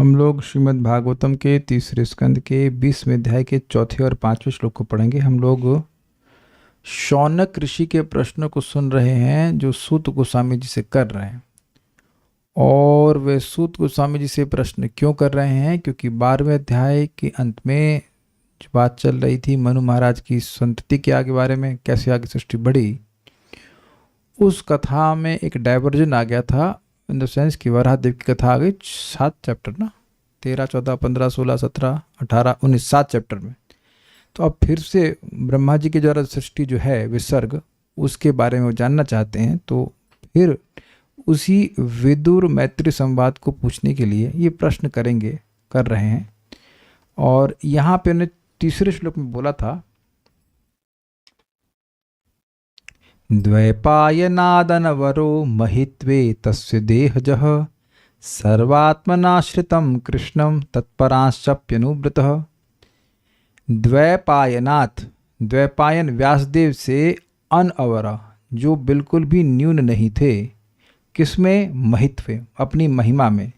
हम लोग श्रीमद् भागवतम के तीसरे स्कंद के 20वें अध्याय के चौथे और 5वें श्लोक को पढ़ेंगे। हम लोग शौनक ऋषि के प्रश्नों को सुन रहे हैं जो सूत गोस्वामी जी से कर रहे हैं। और वे सूत गोस्वामी जी से प्रश्न क्यों कर रहे हैं? क्योंकि 12वें अध्याय के अंत में जो बात चल रही थी मनु महाराज की संतति के आगे बारे में, कैसे आगे सृष्टि बढ़ी, उस कथा में एक डाइवर्जन आ गया था। इन द सेंस कि वराहदेव की कथा आ गई 7 चैप्टर ना, 13, 14, 15, 16, 17, 18, 19, 7 चैप्टर में। तो अब फिर से ब्रह्मा जी के द्वारा सृष्टि जो है विसर्ग, उसके बारे में वो जानना चाहते हैं। तो फिर उसी विदुर मैत्री संवाद को पूछने के लिए ये प्रश्न कर रहे हैं। और यहाँ पे उन्हें तीसरे श्लोक में बोला था, द्वैपायनादनवरो महित्वे तस्य देहजः सर्वात्मनाश्रितं कृष्णं तत्परांश्चप्यनुव्रतः। द्वैपायनाथ, द्वैपायन व्यासदेव से अनअवर, जो बिल्कुल भी न्यून नहीं थे। किसमें? महित्वे, अपनी महिमा में।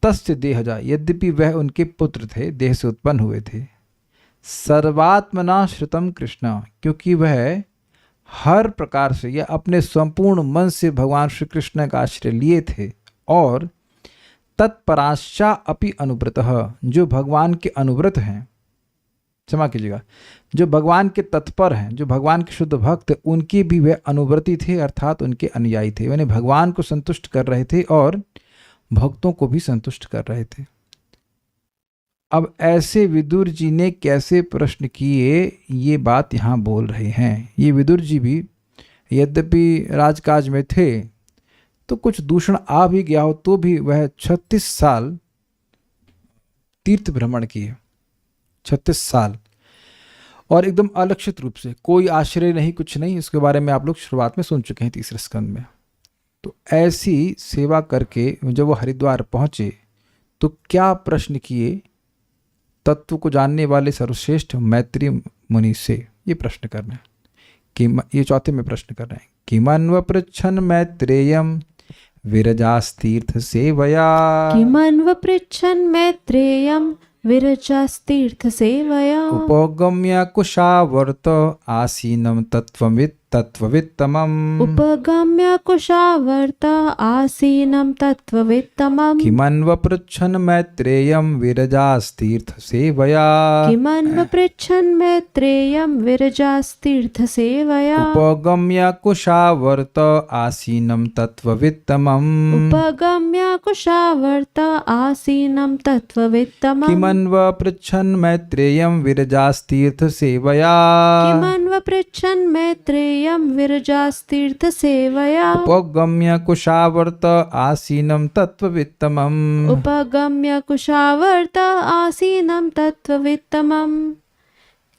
तस्य देहजा, यद्यपि वह उनके पुत्र थे, देह से उत्पन्न हुए थे। सर्वात्मनाश्रितं कृष्ण, क्योंकि वह हर प्रकार से या अपने संपूर्ण मन से भगवान श्री कृष्ण का आश्रय लिए थे। और तत्परांश्चा अपि अनुव्रतः, जो भगवान के अनुव्रत हैं, क्षमा कीजिएगा, जो भगवान के तत्पर हैं, जो भगवान के शुद्ध भक्त, उनकी भी वे अनुव्रती थे, अर्थात उनके अनुयायी थे। यानी भगवान को संतुष्ट कर रहे थे और भक्तों को भी संतुष्ट कर रहे थे। अब ऐसे विदुर जी ने कैसे प्रश्न किए, ये बात यहाँ बोल रहे हैं। ये विदुर जी भी यद्यपि राजकाज में थे, तो कुछ दूषण आ भी गया हो तो भी वह 36 साल तीर्थ भ्रमण किए, 36 साल, और एकदम अलक्षित रूप से, कोई आश्रय नहीं, कुछ नहीं। इसके बारे में आप लोग शुरुआत में सुन चुके हैं तीसरे स्कंद में। तो ऐसी सेवा करके जब वो हरिद्वार पहुंचे तो क्या प्रश्न किए? तत्व को जानने वाले सर्वश्रेष्ठ मैत्री मुनि से ये प्रश्न कर रहे हैं कि ये चौथे में प्रश्न कर रहे हैं, किमन्व पृच्छन् मैत्रेयम् विरजास्तीर्थ सेवया। किमन्व पृच्छन् मैत्रेयम् विरजास्तीर्थ सेवया। उपगम्य कुशावर्त आसीनं तत्त्ववित्तमम्। उपगम्य कुशावर्त आसीनं तत्त्ववित्तमम्। किमन्व पृच्छन् मैत्रेयं विरजास्तीर्थ सेवया। किमन्व पृच्छन् मैत्रेयं विरजास्तीर्थ सेवया। उपगम्य कुशावर्त आसीनं तत्त्ववित्तमम्। उपगम्य कुशावर्त आसीनं तत्त्ववित्तमम्। किमन्व पृच्छन् मैत्रेयं विरजास्तीर्थ सेवया। किमन्व पृच्छन् मैत्रेयं विरजास्तीर्थ सेवया। उपगम्य कुशावर्त आसीनं तत्त्ववित्तमम्। उपगम्य कुशावर्त आसीनं तत्त्ववित्तमम्।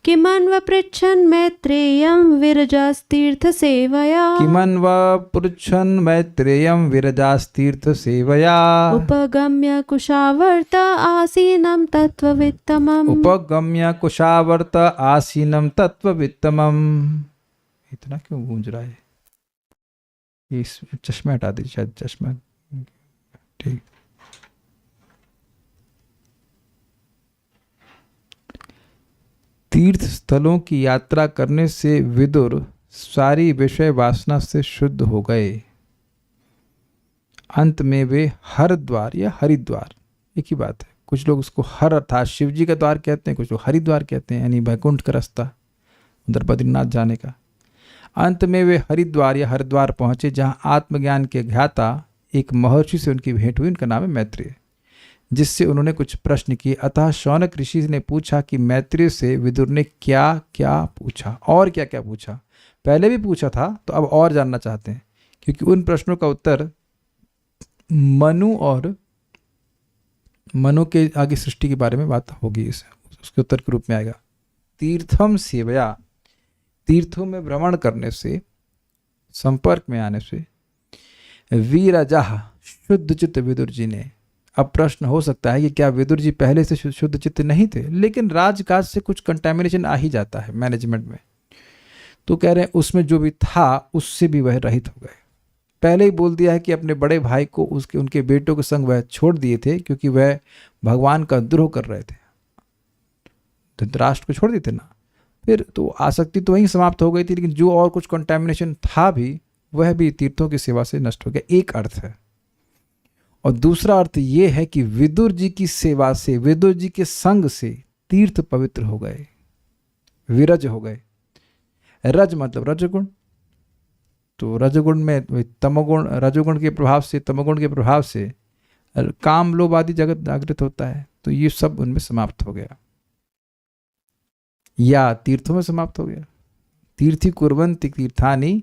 किमन्व पृच्छन् मैत्रेयं विरजास्तीर्थ सेवया। किमन्व पृच्छन् मैत्रेयं विरजास्तीर्थ सेवया। उपगम्य कुशावर्त आसीनं तत्त्ववित्तमम्। उपगम्य कुशावर्त आसीनं तत्त्ववित्तमम्। इतना क्यों गूंज रहा है? इस चश्मा हटा दीजिए, शायद चश्मा ठीक। तीर्थ स्थलों की यात्रा करने से विदुर सारी विषय वासना से शुद्ध हो गए। अंत में वे हरद्वार या हरिद्वार, एक ही बात है, कुछ लोग उसको हर अर्थात शिव जी का द्वार कहते हैं, कुछ लोग हरिद्वार कहते हैं, यानी वैकुंठ का रास्ता, उधर बद्रीनाथ जाने का। अंत में वे हरिद्वार या हरिद्वार पहुंचे, जहां आत्मज्ञान के ज्ञाता एक महर्षि से उनकी भेंट हुई। उनका नाम है मैत्रेय, जिससे उन्होंने कुछ प्रश्न किए। अतः शौनक ऋषि ने पूछा कि मैत्रेय से विदुर ने क्या क्या पूछा और क्या क्या पूछा। पहले भी पूछा था, तो अब और जानना चाहते हैं, क्योंकि उन प्रश्नों का उत्तर मनु के आगे सृष्टि के बारे में बात होगी, उसके उत्तर के रूप में आएगा। तीर्थम सेवया, तीर्थों में भ्रमण करने से, संपर्क में आने से, वीरजाह, शुद्ध चित्त विदुर जी ने। अब प्रश्न हो सकता है कि क्या विदुर जी पहले से शुद्ध चित्त नहीं थे? लेकिन राजकाज से कुछ कंटेमिनेशन आ ही जाता है मैनेजमेंट में, तो कह रहे हैं उसमें जो भी था उससे भी वह रहित हो गए। पहले ही बोल दिया है कि अपने बड़े भाई को उनके बेटों के संग वह छोड़ दिए थे क्योंकि वह भगवान का द्रोह कर रहे थे, धृतराष्ट्र को छोड़ दिए थे ना। फिर तो आसक्ति तो वहीं समाप्त हो गई थी, लेकिन जो और कुछ कंटेमिनेशन था भी वह भी तीर्थों की सेवा से नष्ट हो गया। एक अर्थ है। और दूसरा अर्थ ये है कि विदुर जी की सेवा से, विदुर जी के संग से तीर्थ पवित्र हो गए, विरज हो गए। रज मतलब रजगुण, तो रजगुण में तमोगुण, रजोगुण के प्रभाव से, तमोगुण के प्रभाव से काम लोभ आदि जगत जागृत होता है, तो ये सब उनमें समाप्त हो गया या तीर्थों में समाप्त हो गया। तीर्थी कुर्वन्ति तीर्थानि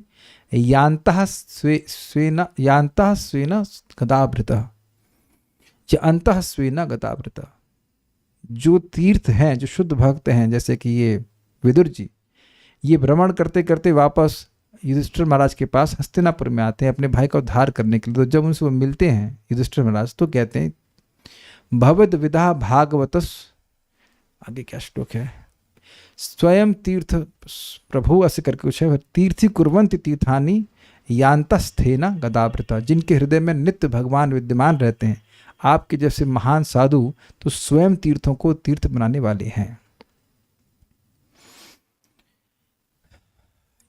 यान्तः स्वेन गदाभृतः, या अंतः स्वेन गदाभृतः। जो तीर्थ हैं, जो शुद्ध भक्त हैं, जैसे कि ये विदुर जी, ये भ्रमण करते करते वापस युधिष्ठिर महाराज के पास हस्तिनापुर में आते हैं अपने भाई का उद्धार करने के लिए। तो जब उनसे वो मिलते हैं युधिष्ठिर महाराज, तो कहते हैं भवद विदा भागवतस, आगे क्या श्लोक है, स्वयं तीर्थ प्रभु ऐसे करके कुछ है, तीर्थी कुर्वन्ति तीर्थानि यान्तस्थेन गदाभृता। जिनके हृदय में नित्य भगवान विद्यमान रहते हैं, आपके जैसे महान साधु तो स्वयं तीर्थों को तीर्थ बनाने वाले हैं।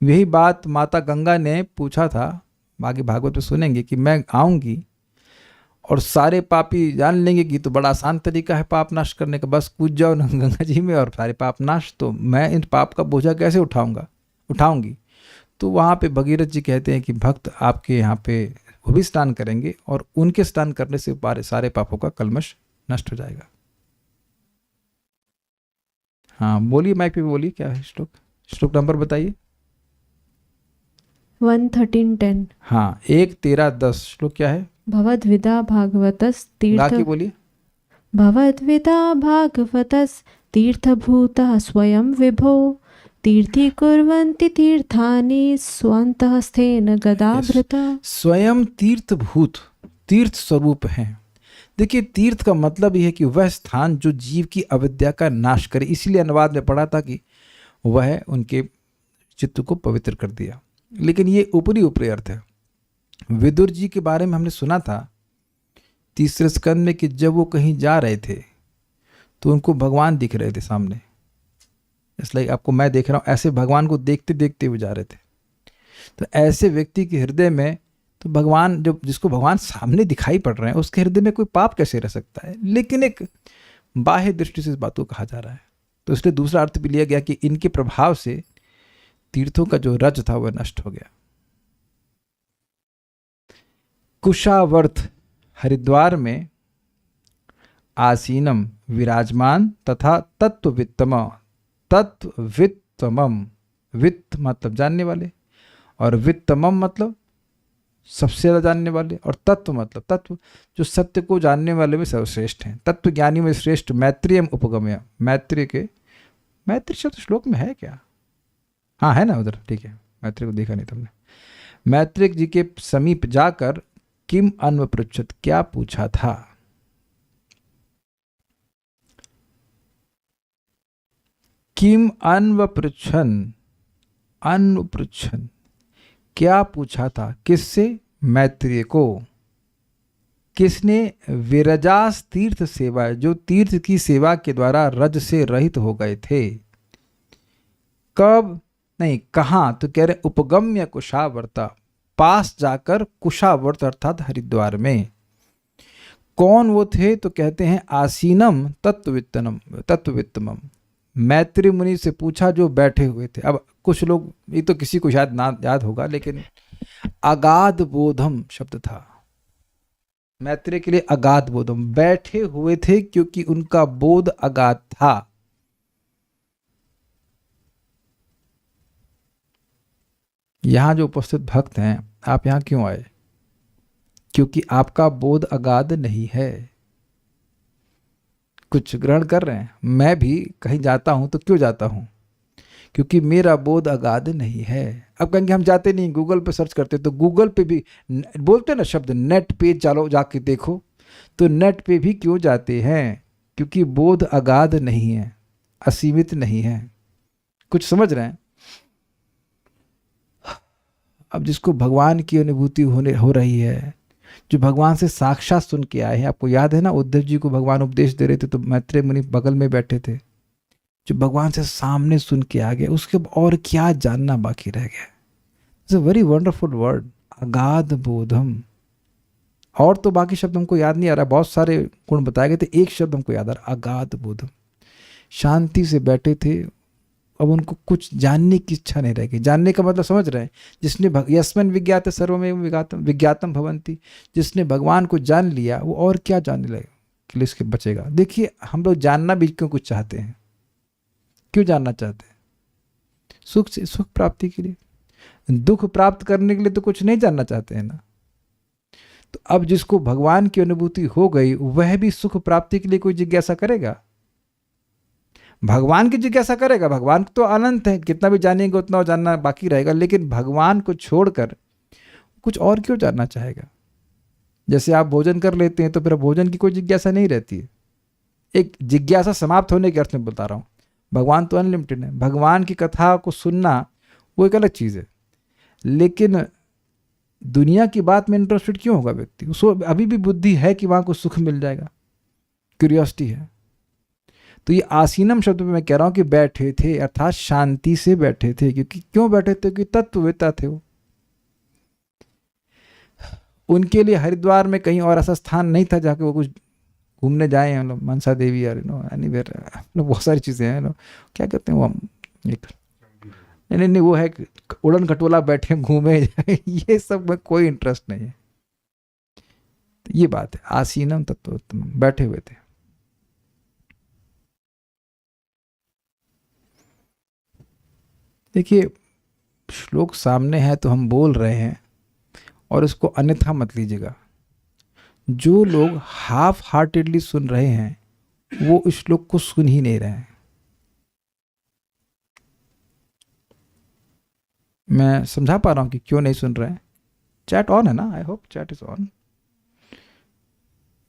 यही बात माता गंगा ने पूछा था, आगे भागवत में सुनेंगे, कि मैं आऊंगी और सारे पापी जान लेंगे कि तो बड़ा आसान तरीका है पाप नाश करने का, बस कूद जाओ गंगा जी में और सारे पाप नाश। तो मैं इन पाप का बोझा कैसे उठाऊंगी। तो वहाँ पे भगीरथ जी कहते हैं कि भक्त आपके यहाँ पे वो भी स्नान करेंगे और उनके स्नान करने से सारे पापों का कलमश नष्ट हो जाएगा। हाँ बोलिए, माइक पे बोलिए, क्या है श्लोक नंबर बताइए। 113:10। हाँ 1:13-10 श्लोक क्या है। भवद्विदा भागवतस् तीर्थ, बोलिए। भवद्विदा भागवतस् तीर्थभूतः स्वयं विभो, तीर्थी कुर्वन्ति तीर्थानि स्वन्तःस्थेन गदाभृता। स्वयं तीर्थभूत, तीर्थ स्वरूप हैं। देखिए तीर्थ का मतलब यह है कि वह स्थान जो जीव की अविद्या का नाश करे। इसीलिए अनुवाद में पढ़ा था कि वह उनके चित्त को पवित्र कर दिया। लेकिन ये ऊपरी अर्थ है। विदुर जी के बारे में हमने सुना था 3 स्कंद में कि जब वो कहीं जा रहे थे तो उनको भगवान दिख रहे थे सामने, इसलिए आपको मैं देख रहा हूँ, ऐसे भगवान को देखते देखते वो जा रहे थे। तो ऐसे व्यक्ति के हृदय में तो भगवान, जो जिसको भगवान सामने दिखाई पड़ रहे हैं, उसके हृदय में कोई पाप कैसे रह सकता है। लेकिन एक बाह्य दृष्टि से इस बात को कहा जा रहा है, तो इसलिए दूसरा अर्थ भी लिया गया कि इनके प्रभाव से तीर्थों का जो रज था वह नष्ट हो गया। कुशावर्त हरिद्वार में आसीनम विराजमान तथा तत्ववित्तमम, वित्त मतलब जानने वाले, और वित्तमम मतलब सबसे ज़्यादा जानने वाले, और तत्व मतलब तत्व जो सत्य को जानने वाले में सर्वश्रेष्ठ हैं, तत्व ज्ञानी में श्रेष्ठ। मैत्रेयम उपगम्य, मैत्री शब्द श्लोक में है क्या। हाँ है ना उधर, ठीक है, मैत्री को देखा नहीं तुमने। मैत्रेय जी के समीप जाकर किम अन्वपृच्छत, क्या पूछा था। किम अन्वपृच्छन, क्या पूछा था, किससे, मैत्रेय को। किसने, विरजास तीर्थ सेवा, जो तीर्थ की सेवा के द्वारा रज से रहित हो गए थे। कब नहीं, कहाँ, तो कह रहे उपगम्य कुशावर्ता, पास जाकर कुशावर्त अर्थात हरिद्वार में। कौन वो थे, तो कहते हैं आसीनम तत्ववित्तमम, मैत्री मुनि से पूछा जो बैठे हुए थे। अब कुछ लोग, ये तो किसी को शायद ना याद होगा, लेकिन अगाध बोधम शब्द था मैत्री के लिए। अगाध बोधम, बैठे हुए थे क्योंकि उनका बोध अगाध था। यहां जो उपस्थित भक्त हैं, आप यहां क्यों आए, क्योंकि आपका बोध अगाध नहीं है। कुछ ग्रहण कर रहे हैं। मैं भी कहीं जाता हूं तो क्यों जाता हूं, क्योंकि मेरा बोध अगाध नहीं है। अब कहेंगे हम जाते नहीं, गूगल पे सर्च करते, तो गूगल पे भी बोलते ना शब्द नेट पे चलो जाके देखो, तो नेट पे भी क्यों जाते हैं, क्योंकि बोध अगाध नहीं है, असीमित नहीं है। कुछ समझ रहे हैं। अब जिसको भगवान की अनुभूति हो रही है, जो भगवान से साक्षात सुन के आए हैं, आपको याद है ना उद्धव जी को भगवान उपदेश दे रहे थे तो मैत्रेय मुनि बगल में बैठे थे, जो भगवान से सामने सुन के आ गए, उसके और क्या जानना बाकी रह गया। It's a very wonderful word, अगाध बोधम। और तो बाकी शब्द हमको याद नहीं आ रहा, बहुत सारे गुण बताए गए थे, एक शब्द हमको याद आ रहा, अगाध बोधम। शांति से बैठे थे, अब उनको कुछ जानने की इच्छा नहीं रह गई। जानने का मतलब समझ रहे हैं, जिसने यस्मिन् विज्ञाते सर्वमेव विज्ञातम भवन्ति, जिसने भगवान को जान लिया वो और क्या जानने लगे के लिए इसके बचेगा। देखिए हम लोग जानना भी क्यों कुछ चाहते हैं, क्यों जानना चाहते हैं? सुख प्राप्ति के लिए। दुख प्राप्त करने के लिए तो कुछ नहीं जानना चाहते हैं ना। तो अब जिसको भगवान की अनुभूति हो गई वह भी सुख प्राप्ति के लिए कोई जिज्ञासा करेगा? भगवान की जिज्ञासा करेगा? भगवान तो अनंत है, कितना भी जानेंगे उतना जानना बाकी रहेगा, लेकिन भगवान को छोड़कर कुछ और क्यों जानना चाहेगा? जैसे आप भोजन कर लेते हैं तो फिर भोजन की कोई जिज्ञासा नहीं रहती है। एक जिज्ञासा समाप्त होने के अर्थ में बता रहा हूँ। भगवान तो अनलिमिटेड है, भगवान की कथा को सुनना वो एक अलग चीज़ है, लेकिन दुनिया की बात में इंटरेस्टेड क्यों होगा व्यक्ति? उसको अभी भी बुद्धि है कि वहाँ को सुख मिल जाएगा, क्यूरियोसिटी है। तो ये आसीनम शब्द में मैं कह रहा हूँ कि बैठे थे अर्थात शांति से बैठे थे। क्योंकि क्यों बैठे थे? क्योंकि तत्ववेत्ता थे वो। उनके लिए हरिद्वार में कहीं और ऐसा स्थान नहीं था जहाँ के वो कुछ घूमने जाए हैं लोग, मनसा देवी और एनीवेयर, बहुत सारी चीज़ें हैं। क्या कहते हैं वो, एक नहीं वो है उड़न खटोला बैठे घूमे ये सब में कोई इंटरेस्ट नहीं है। तो ये बात है, आसीनम तत्वोत्तम, बैठे हुए थे। देखिए श्लोक सामने है तो हम बोल रहे हैं और इसको अन्यथा मत लीजिएगा। जो लोग हाफ हार्टेडली सुन रहे हैं वो इस श्लोक को सुन ही नहीं रहे हैं। मैं समझा पा रहा हूं कि क्यों नहीं सुन रहे हैं। चैट ऑन है ना? I hope chat is on.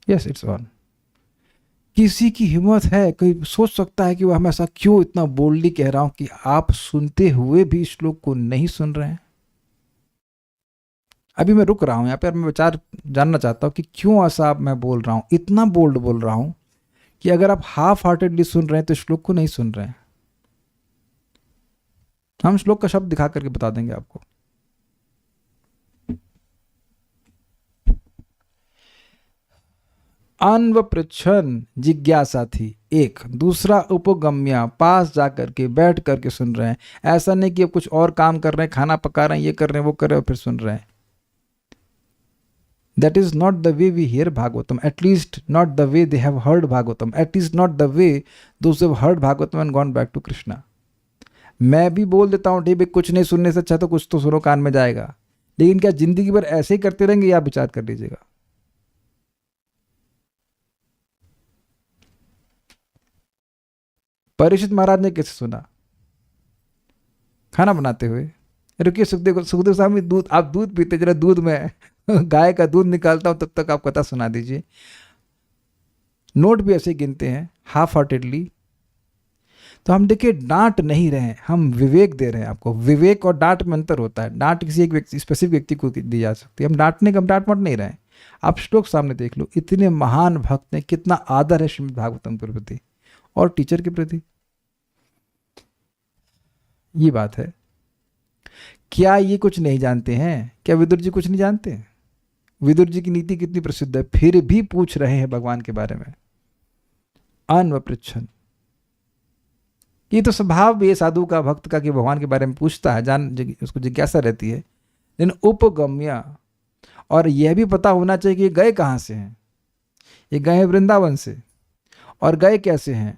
Yes it's on. किसी की हिम्मत है, कोई सोच सकता है कि वो हमेशा क्यों इतना बोल्डली कह रहा हूं कि आप सुनते हुए भी इस श्लोक को नहीं सुन रहे हैं? अभी मैं रुक रहा हूं यहाँ पर, मैं विचार जानना चाहता हूं कि क्यों ऐसा मैं बोल रहा हूं, इतना बोल्ड बोल रहा हूं कि अगर आप हाफ हार्टेडली सुन रहे हैं तो श्लोक को नहीं सुन रहे हैं। हम श्लोक का शब्द दिखा करके बता देंगे आपको। अन्वपृच्छन जिज्ञासा थी एक, दूसरा उपगम्या पास जाकर के बैठ करके सुन रहे हैं। ऐसा नहीं कि अब कुछ और काम कर रहे हैं, खाना पका रहे हैं, ये कर रहे हैं, वो कर रहे हैं, फिर सुन रहे हैं। That is not the way we hear Bhagavatam, at least not the way they have heard Bhagavatam, at least not the way those who have heard Bhagavatam and gone back to Krishna. मैं भी बोल देता हूँ ठीक है, कुछ नहीं सुनने से अच्छा तो कुछ तो सुनो, कान में जाएगा, लेकिन क्या जिंदगी भर ऐसे ही करते रहेंगे? या विचार कर लीजिएगा। परीक्षित महाराज ने कैसे सुना? खाना बनाते हुए। रुकिए सुखदेव स्वामी, दूध, आप दूध पीते, जरा दूध में गाय का दूध निकालता हूं तब तक आप कथा सुना दीजिए। नोट भी ऐसे गिनते हैं हाफ हार्टेडली। तो हम देखिए डांट नहीं रहे हैं, हम विवेक दे रहे हैं आपको। विवेक और डांट में अंतर होता है। डांट किसी एक व्यक्ति, स्पेसिफिक व्यक्ति को दी जा सकती है, हम डांट मट नहीं रहे हैं। आप श्लोक सामने देख लो, इतने महान भक्त हैं, कितना आदर है श्रीमद् भागवतम के प्रति और टीचर के प्रति। ये बात है। क्या ये कुछ नहीं जानते हैं? क्या विदुर जी कुछ नहीं जानते हैं? विदुर जी की नीति कितनी प्रसिद्ध है, फिर भी पूछ रहे हैं भगवान के बारे में। अन्वपृच्छन, ये तो स्वभाव भी है साधु का, भक्त का, कि भगवान के बारे में पूछता है, उसको जिज्ञासा रहती है। लेकिन उपगम्या, और यह भी पता होना चाहिए कि ये गए कहाँ से हैं। ये गए हैं वृंदावन से, और गए कैसे हैं?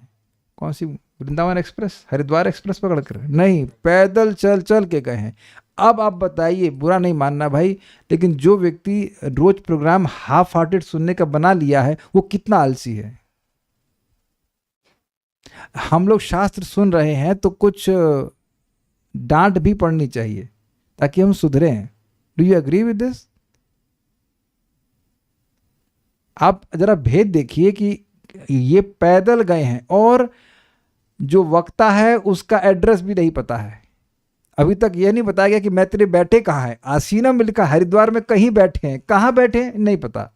कौन सी वृंदावन एक्सप्रेस, हरिद्वार एक्सप्रेस पकड़ कर? नहीं, पैदल चल चल के गए हैं। अब आप बताइए, बुरा नहीं मानना भाई, लेकिन जो व्यक्ति रोज प्रोग्राम हाफ हार्टेड सुनने का बना लिया है वो कितना आलसी है। हम लोग शास्त्र सुन रहे हैं तो कुछ डांट भी पड़नी चाहिए ताकि हम सुधरें। Do you agree with this? आप जरा भेद देखिए कि ये पैदल गए हैं और जो वक्ता है उसका एड्रेस भी नहीं पता है। अभी तक यह नहीं बताया गया कि मैत्रेय बैठे कहाँ हैं। आसीना में लिखा हरिद्वार में कहीं बैठे हैं, कहाँ बैठे हैं नहीं पता।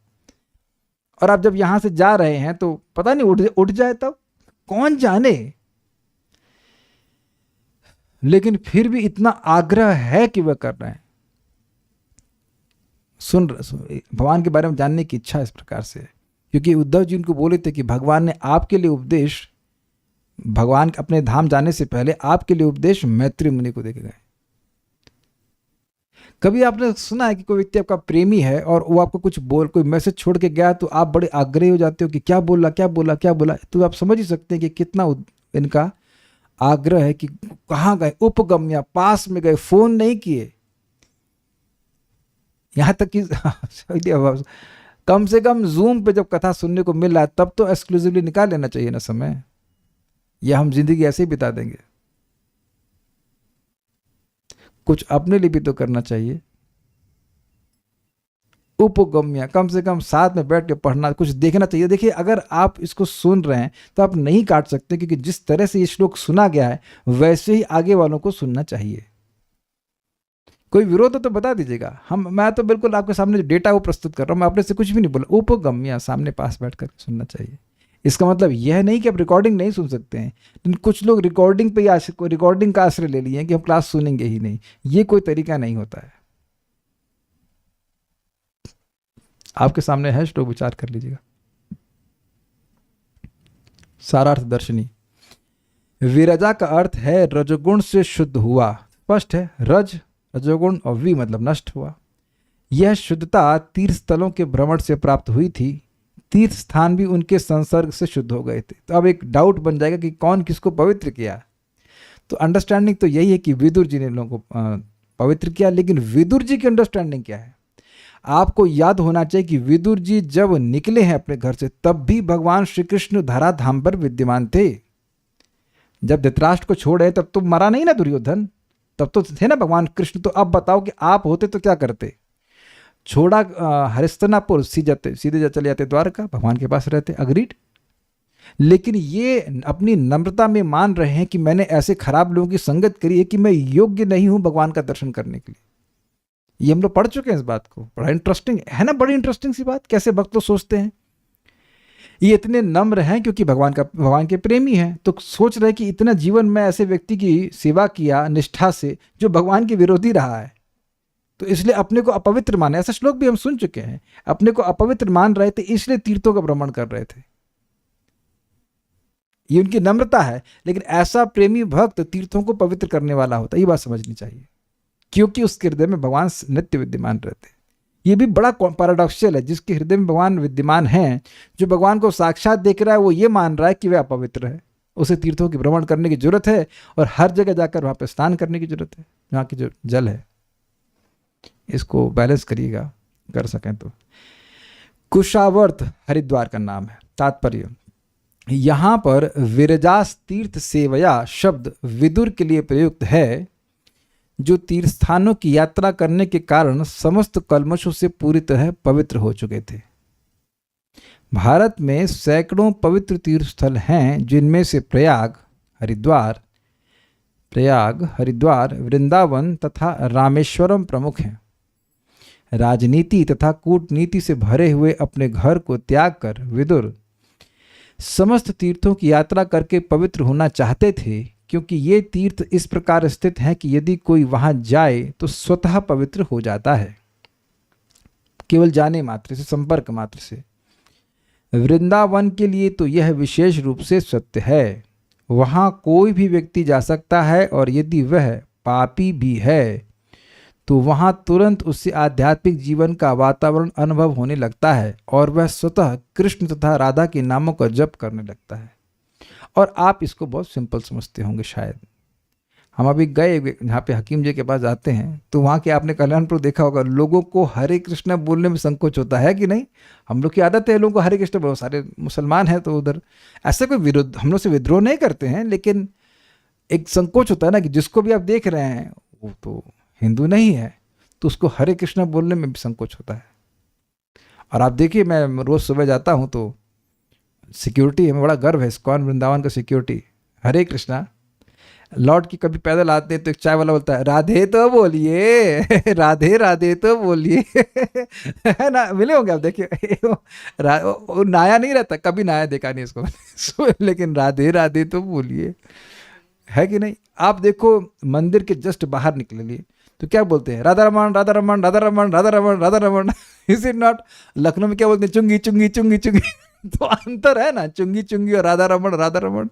और आप जब यहां से जा रहे हैं तो पता नहीं उठ जाए तब, कौन जाने। लेकिन फिर भी इतना आग्रह है कि वह कर रहे हैं। भगवान के बारे में जानने की इच्छा इस प्रकार से है, क्योंकि उद्धव जी उनको बोले थे कि भगवान ने आपके लिए उपदेश, भगवान अपने धाम जाने से पहले आपके लिए उपदेश मैत्रेय मुनि को देके गए। कभी आपने सुना है कि कोई व्यक्ति आपका प्रेमी है और वो आपको कुछ कोई मैसेज छोड़ के गया तो आप बड़े आग्रही हो जाते हो कि क्या बोला क्या बोला क्या बोला। तो आप समझ ही सकते हैं कि कितना इनका आग्रह है कि कहाँ गए, उपगम्य, पास में गए, फोन नहीं किए। यहां तक कि कम से कम जूम पे जब कथा सुनने को मिल रहा है तब तो एक्सक्लूसिवली निकाल लेना चाहिए ना समय, या हम जिंदगी ऐसे ही बिता देंगे। कुछ अपने लिए भी तो करना चाहिए। उपगम्य, कम से कम साथ में बैठ के पढ़ना, कुछ देखना चाहिए। देखिए अगर आप इसको सुन रहे हैं तो आप नहीं काट सकते, क्योंकि जिस तरह से ये श्लोक सुना गया है वैसे ही आगे वालों को सुनना चाहिए। कोई विरोध हो तो बता दीजिएगा। मैं तो बिल्कुल आपके सामने जो डेटा वो प्रस्तुत कर रहा हूं, मैं अपने से कुछ भी नहीं बोला। उपगम्य, सामने पास बैठ कर सुनना चाहिए। इसका मतलब यह नहीं कि आप रिकॉर्डिंग नहीं सुन सकते हैं, लेकिन कुछ लोग रिकॉर्डिंग पे रिकॉर्डिंग का आश्रय ले लिए हैं कि हम क्लास सुनेंगे ही नहीं। ये कोई तरीका नहीं होता है। आपके सामने है श्लोक, विचार कर लीजिएगा। सारार्थ दर्शनी। विरजा का अर्थ है रजोगुण से शुद्ध हुआ। स्पष्ट है, रजोगुण और वी मतलब नष्ट हुआ। यह शुद्धता तीर्थ स्थलों के भ्रमण से प्राप्त हुई थी। तीर्थ स्थान भी उनके संसर्ग से शुद्ध हो गए थे। तो अब एक डाउट बन जाएगा कि कौन किसको पवित्र किया। तो अंडरस्टैंडिंग तो यही है कि विदुर जी ने लोगों को पवित्र किया। लेकिन विदुर जी की अंडरस्टैंडिंग क्या है? आपको याद होना चाहिए कि विदुर जी जब निकले हैं अपने घर से तब भी भगवान श्री कृष्ण धराधाम पर विद्यमान थे। जब धृतराष्ट्र को छोड़े तब तो मरा नहीं ना दुर्योधन, तब तो थे ना भगवान कृष्ण। तो अब बताओ कि आप होते तो क्या करते? छोड़ा हरिश्चंद्रपुर, सीधे चले जाते द्वारका, भगवान के पास रहते। अग्रीड। लेकिन ये अपनी नम्रता में मान रहे हैं कि मैंने ऐसे खराब लोगों की संगत करी है कि मैं योग्य नहीं हूं भगवान का दर्शन करने के लिए। ये हम लोग पढ़ चुके हैं इस बात को। बड़ा इंटरेस्टिंग है ना, बड़ी इंटरेस्टिंग सी बात। कैसे भक्त लोग सोचते हैं। ये इतने नम्र हैं क्योंकि भगवान के प्रेमी हैं, तो सोच रहे कि इतना जीवन में ऐसे व्यक्ति की सेवा किया निष्ठा से जो भगवान के विरोधी रहा है, तो इसलिए अपने को अपवित्र माने। ऐसा श्लोक भी हम सुन चुके हैं। अपने को अपवित्र मान रहे थे इसलिए तीर्थों का भ्रमण कर रहे थे। ये उनकी नम्रता है। लेकिन ऐसा प्रेमी भक्त तीर्थों को पवित्र करने वाला होता है, ये बात समझनी चाहिए, क्योंकि उसके हृदय में भगवान नित्य विद्यमान रहते हैं। ये भी बड़ा पैराडॉक्सियल है। जिसके हृदय में भगवान विद्यमान है, जो भगवान को साक्षात देख रहा है, वो ये मान रहा है कि वह अपवित्र है। उसे तीर्थों की भ्रमण करने की जरूरत है और हर जगह जाकर वहां पर स्नान करने की जरूरत है, वहां की जो जल है। इसको बैलेंस करिएगा, कर सकें तो। कुशावर्त हरिद्वार का नाम है। तात्पर्य, यहां पर विरजास तीर्थ सेवया शब्द विदुर के लिए प्रयुक्त है, जो तीर्थ स्थानों की यात्रा करने के कारण समस्त कल्मशों से पूरी तरह पवित्र हो चुके थे। भारत में सैकड़ों पवित्र तीर्थ स्थल हैं, जिनमें से प्रयाग, हरिद्वार, वृंदावन तथा रामेश्वरम प्रमुख हैं। राजनीति तथा कूटनीति से भरे हुए अपने घर को त्याग कर विदुर समस्त तीर्थों की यात्रा करके पवित्र होना चाहते थे, क्योंकि ये तीर्थ इस प्रकार स्थित हैं कि यदि कोई वहां जाए तो स्वतः पवित्र हो जाता है, केवल जाने मात्र से, संपर्क मात्र से। वृंदावन के लिए तो यह विशेष रूप से सत्य है। वहां कोई भी व्यक्ति जा सकता है और यदि वह पापी भी है तो वहां तुरंत उससे आध्यात्मिक जीवन का वातावरण अनुभव होने लगता है और वह स्वतः कृष्ण तथा राधा के नामों का जप करने लगता है। और आप इसको बहुत सिंपल समझते होंगे शायद। हम अभी गए जहाँ पे हकीम जी के पास जाते हैं तो वहाँ के आपने कल्याणपुर देखा होगा, लोगों को हरे कृष्णा बोलने में संकोच होता है कि नहीं? हम लोग की आदत है लोगों को हरे कृष्ण, बहुत सारे मुसलमान हैं तो उधर ऐसे कोई विरोध, हम लोग से विद्रोह नहीं करते हैं, लेकिन एक संकोच होता है ना कि जिसको भी आप देख रहे हैं वो तो हिंदू नहीं है, तो उसको हरे कृष्णा बोलने में भी संकोच होता है। और आप देखिए, मैं रोज़ सुबह जाता हूँ तो सिक्योरिटी, हमें बड़ा गर्व है इस्कॉन वृंदावन का सिक्योरिटी, हरे कृष्णा। लौट के कभी पैदल आते हैं तो एक चाय वाला बोलता है राधे तो बोलिए राधे राधे तो बोलिए है ना, मिले होंगे आप, देखिए वो नाया नहीं रहता, कभी नाया देखा नहीं इसको लेकिन राधे राधे तो बोलिए, है कि नहीं। आप देखो मंदिर के जस्ट बाहर निकलिए तो क्या बोलते हैं, Radha Raman Radha Raman Radha Raman Radha Raman Radha Raman is it not. Lucknow में क्या बोलते हैं, चुंगी चुंगी चुंगी चुंगी तो अंतर है ना, चुंगी चुंगी और राधा रमन राधा रमन।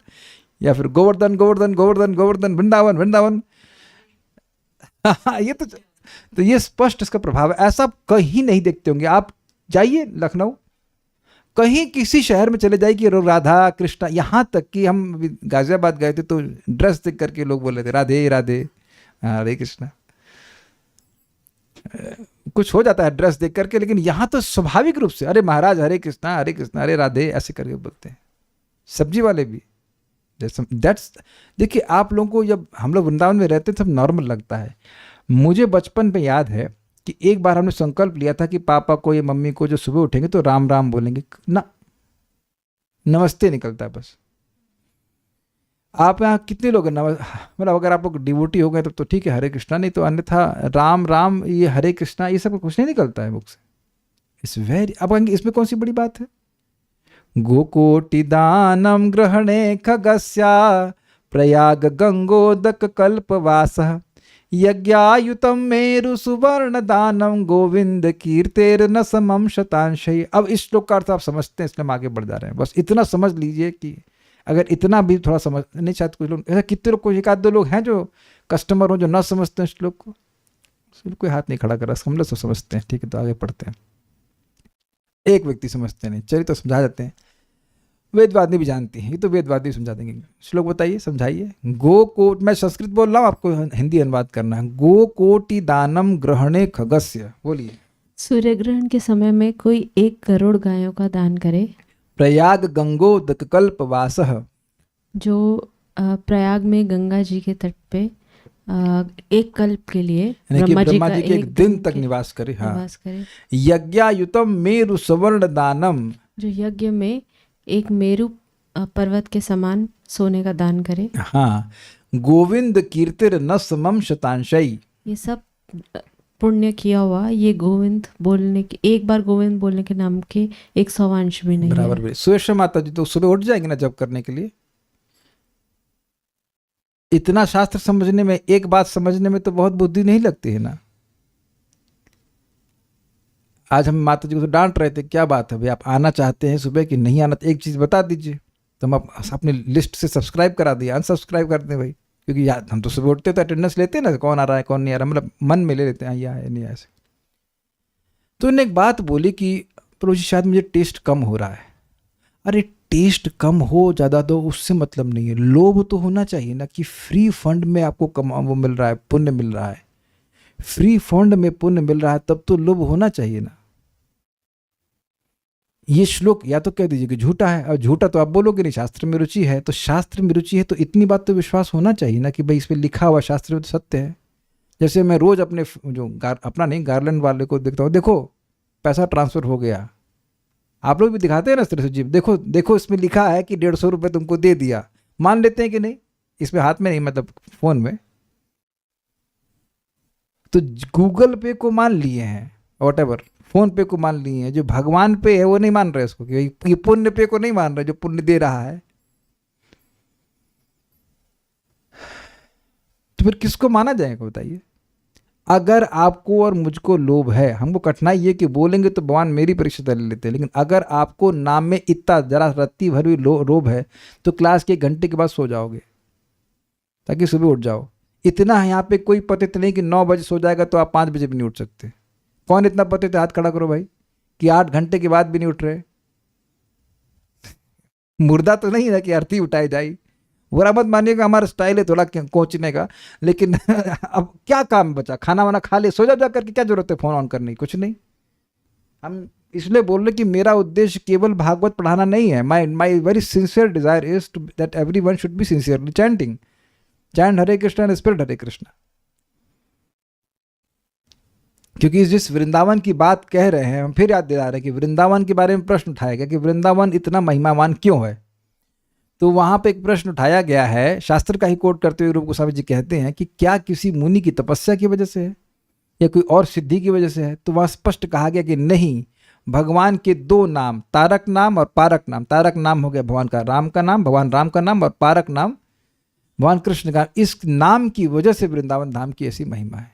या फिर गोवर्धन गोवर्धन गोवर्धन गोवर्धन, वृंदावन वृंदावन ये तो ये स्पष्ट इसका प्रभाव है। ऐसा आप कहीं नहीं देखते होंगे। आप जाइए लखनऊ, कहीं किसी शहर में चले जाइए कि राधा कृष्णा, यहाँ तक कि हम गाजियाबाद गए थे तो ड्रेस देख करके लोग बोले थे राधे राधे हरे कृष्णा। कुछ हो जाता है ड्रेस देख करके, लेकिन यहाँ तो स्वाभाविक रूप से अरे महाराज हरे कृष्णा अरे राधे ऐसे करके बोलते हैं। सब्जी वाले भी दैट्स, देखिए आप लोगों को जब हम लोग वृंदावन में रहते थे सब नॉर्मल लगता है। मुझे बचपन में याद है कि एक बार हमने संकल्प लिया था कि पापा को या मम्मी को जो सुबह उठेंगे तो राम राम बोलेंगे ना, नमस्ते निकलता है बस। आप यहाँ कितने लोग हैं मतलब अगर आप लोग डिवोटी हो गए तब तो ठीक है हरे कृष्णा, नहीं तो अन्यथा राम राम ये हरे कृष्णा ये सब कुछ नहीं निकलता है मुख से। इट्स वेरी, आप कहेंगे इसमें कौन सी बड़ी बात है। गोकोटि दानम ग्रहणे खगस्या प्रयाग गंगोदक कल्पवासः यज्ञायुतम मेरु सुवर्ण दानम गोविंद कीर्तेर न समम शतांशई। अब इस श्लोक का अर्थ आप समझते हैं इसलिए हम आगे बढ़ जा रहे हैं। बस इतना समझ लीजिए कि अगर इतना भी थोड़ा समझ नहीं, शायद कुछ लोग ऐसा, कितने लोग, कोई एक आध दो लोग हैं जो कस्टमर हो जो ना समझते हैं श्लोक को, कोई हाथ नहीं खड़ा कर रहा, हम लोग सब समझते हैं। ठीक है, तो आगे पढ़ते हैं। एक व्यक्ति समझते नहीं, चलिए तो समझा देते हैं। वेदवादी भी जानती हैं, ये तो वेदवादी समझा देंगे। श्लोक बताइए, समझाइए। गो कोट, मैं संस्कृत बोल रहा हूँ, आपको हिंदी अनुवाद करना है। गो कोटि दानम ग्रहणे खगस्य, बोलिए। सूर्य ग्रहण के समय में कोई 1 करोड़ गायों का दान करे। प्रयाग गंगोदक कल्पवासः, जो प्रयाग में गंगा जी के तट पे 1 कल्प के लिए ब्रह्मा जी के 1 दिन तक निवास करे। हाँ, निवास करे। यज्ञायुतम मेरु सवर्ण दानम, जो यज्ञ में 1 मेरु पर्वत के समान सोने का दान करे। हाँ, गोविंद कीर्तिर न समम शतांशई, ये सब पुण्य किया हुआ, ये गोविंद बोलने के, एक बार गोविंद बोलने के नाम के 100 अंश भी नहीं बराबर है। सुरेश माता जी तो सुबह उठ जाएंगे ना जब करने के लिए। इतना शास्त्र समझने में, एक बात समझने में तो बहुत बुद्धि नहीं लगती है ना। आज हम माता जी को तो डांट रहे थे, क्या बात है भाई, आप आना चाहते हैं सुबह कि नहीं आना, तो एक चीज़ बता दीजिए। तो हम अपनी लिस्ट से सब्सक्राइब करा दिए, अनसब्सक्राइब कर दें भाई, क्योंकि यार हम तो सुबह उठते तो अटेंडेंस लेते हैं ना, कौन आ रहा है कौन नहीं आ रहा, मतलब मन में ले लेते हैं या है नहीं ऐसे। तो उन्होंने एक बात बोली कि प्रभु जी शायद मुझे टेस्ट कम हो रहा है। अरे टेस्ट कम हो ज़्यादा तो उससे मतलब नहीं है, लोभ तो होना चाहिए ना कि फ्री फंड में आपको वो मिल रहा है, पुण्य मिल रहा है, फ्री फंड में पुण्य मिल रहा है, तब तो लोभ होना चाहिए ना। ये श्लोक या तो कह दीजिए कि झूठा है, और झूठा तो आप बोलोगे नहीं, शास्त्र में रुचि है, तो शास्त्र में रुचि है तो इतनी बात तो विश्वास होना चाहिए ना कि भाई इस पर लिखा हुआ शास्त्र में तो सत्य है। जैसे मैं रोज अपने जो अपना नहीं गार्लैंड वाले को देखता हूँ, देखो पैसा ट्रांसफर हो गया, आप लोग भी दिखाते हैं ना इस तरह से, जी देखो देखो इसमें लिखा है कि 150 रुपये तुमको दे दिया, मान लेते हैं कि नहीं, इसमें हाथ में नहीं मतलब फोन में। तो गूगल पे को मान लिए हैं, वॉटेवर फोन पे को मान लिए हैं, जो भगवान पे है वो नहीं मान रहे इसको, कि ये पुण्य पे को नहीं मान रहे जो पुण्य दे रहा है। तो फिर किसको माना जाएगा बताइए। अगर आपको और मुझको लोभ है, हमको कठिनाई ये कि बोलेंगे तो भगवान मेरी परीक्षा ले लेते हैं, लेकिन अगर आपको नाम में इतना जरा रत्ती भर भी लोभ है तो क्लास के 1 घंटे के बाद सो जाओगे ताकि सुबह उठ जाओ। इतना है यहाँ पे कोई पतित नहीं कि 9 बजे सो जाएगा तो आप 5 बजे भी नहीं उठ सकते। कौन इतना पतित है, हाथ खड़ा करो भाई, कि 8 घंटे के बाद भी नहीं उठ रहे। मुर्दा तो नहीं है कि अर्थी उठाई जाए, बुरा मत मानिएगा, हमारा स्टाइल है थोड़ा कोचने का, लेकिन अब क्या काम बचा, खाना वाना खा ले सो जा करके, क्या जरूरत है फोन ऑन करने की, कुछ नहीं। हम इसलिए बोल रहे कि मेरा उद्देश्य केवल भागवत पढ़ाना नहीं है। My very sincere desire is to that everyone should be sincerely chanting, chant Hare Krishna and spirit Hare Krishna. क्योंकि जिस वृंदावन की बात कह रहे हैं, हम फिर याद दिला रहे हैं कि वृंदावन के बारे में प्रश्न उठाया गया कि वृंदावन इतना महिमावान क्यों है। तो वहां पे एक प्रश्न उठाया गया है, शास्त्र का ही कोट करते हुए रूप गोस्वामी जी कहते हैं कि क्या किसी मुनि की तपस्या की वजह से है या कोई और सिद्धि की वजह से है? तो वहां स्पष्ट कहा गया कि नहीं, भगवान के दो नाम, तारक नाम और पारक नाम। तारक नाम हो गया भगवान का राम का नाम, भगवान राम का नाम, और पारक नाम भगवान कृष्ण का। इस नाम की वजह से वृंदावन धाम की ऐसी महिमा है।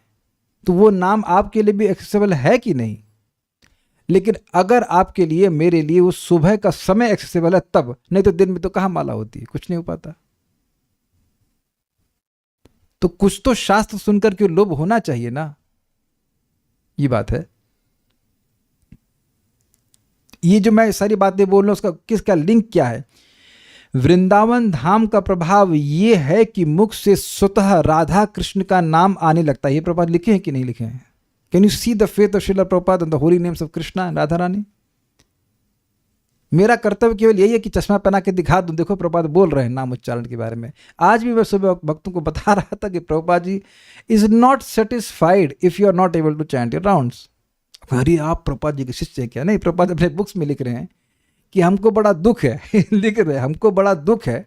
तो वो नाम आपके लिए भी एक्सेसिबल है कि नहीं? लेकिन अगर आपके लिए, मेरे लिए वो सुबह का समय एक्सेसिबल है तब, नहीं तो दिन में तो कहां माला होती है, कुछ नहीं हो पाता। तो कुछ तो शास्त्र सुनकर के लोभ होना चाहिए ना, ये बात है। ये जो मैं सारी बातें बोल रहा हूं उसका किसका लिंक क्या है? वृंदावन धाम का प्रभाव ये है कि मुख से स्वतः राधा कृष्ण का नाम आने लगता है। ये प्रभाव लिखे हैं कि नहीं लिखे हैं? Can you see the faith of Srila Prabhupada and the holy names of Krishna and Radha Rani? मेरा कर्तव्य केवल यही है कि चश्मा पहना के दिखा दूं, देखो प्रभुपाद बोल रहे हैं नाम उच्चारण के बारे में। आज भी मैं सुबह भक्तों को बता रहा था कि Prabhupada ji is not satisfied if you are not able to chant your rounds. अरे आप प्रभुपाद जी के शिष्य हैं क्या? नहीं, प्रभुपाद अपने बुक्स में लिख रहे हैं कि हमको बड़ा दुख है लिख रहे हैं, हमको बड़ा दुख है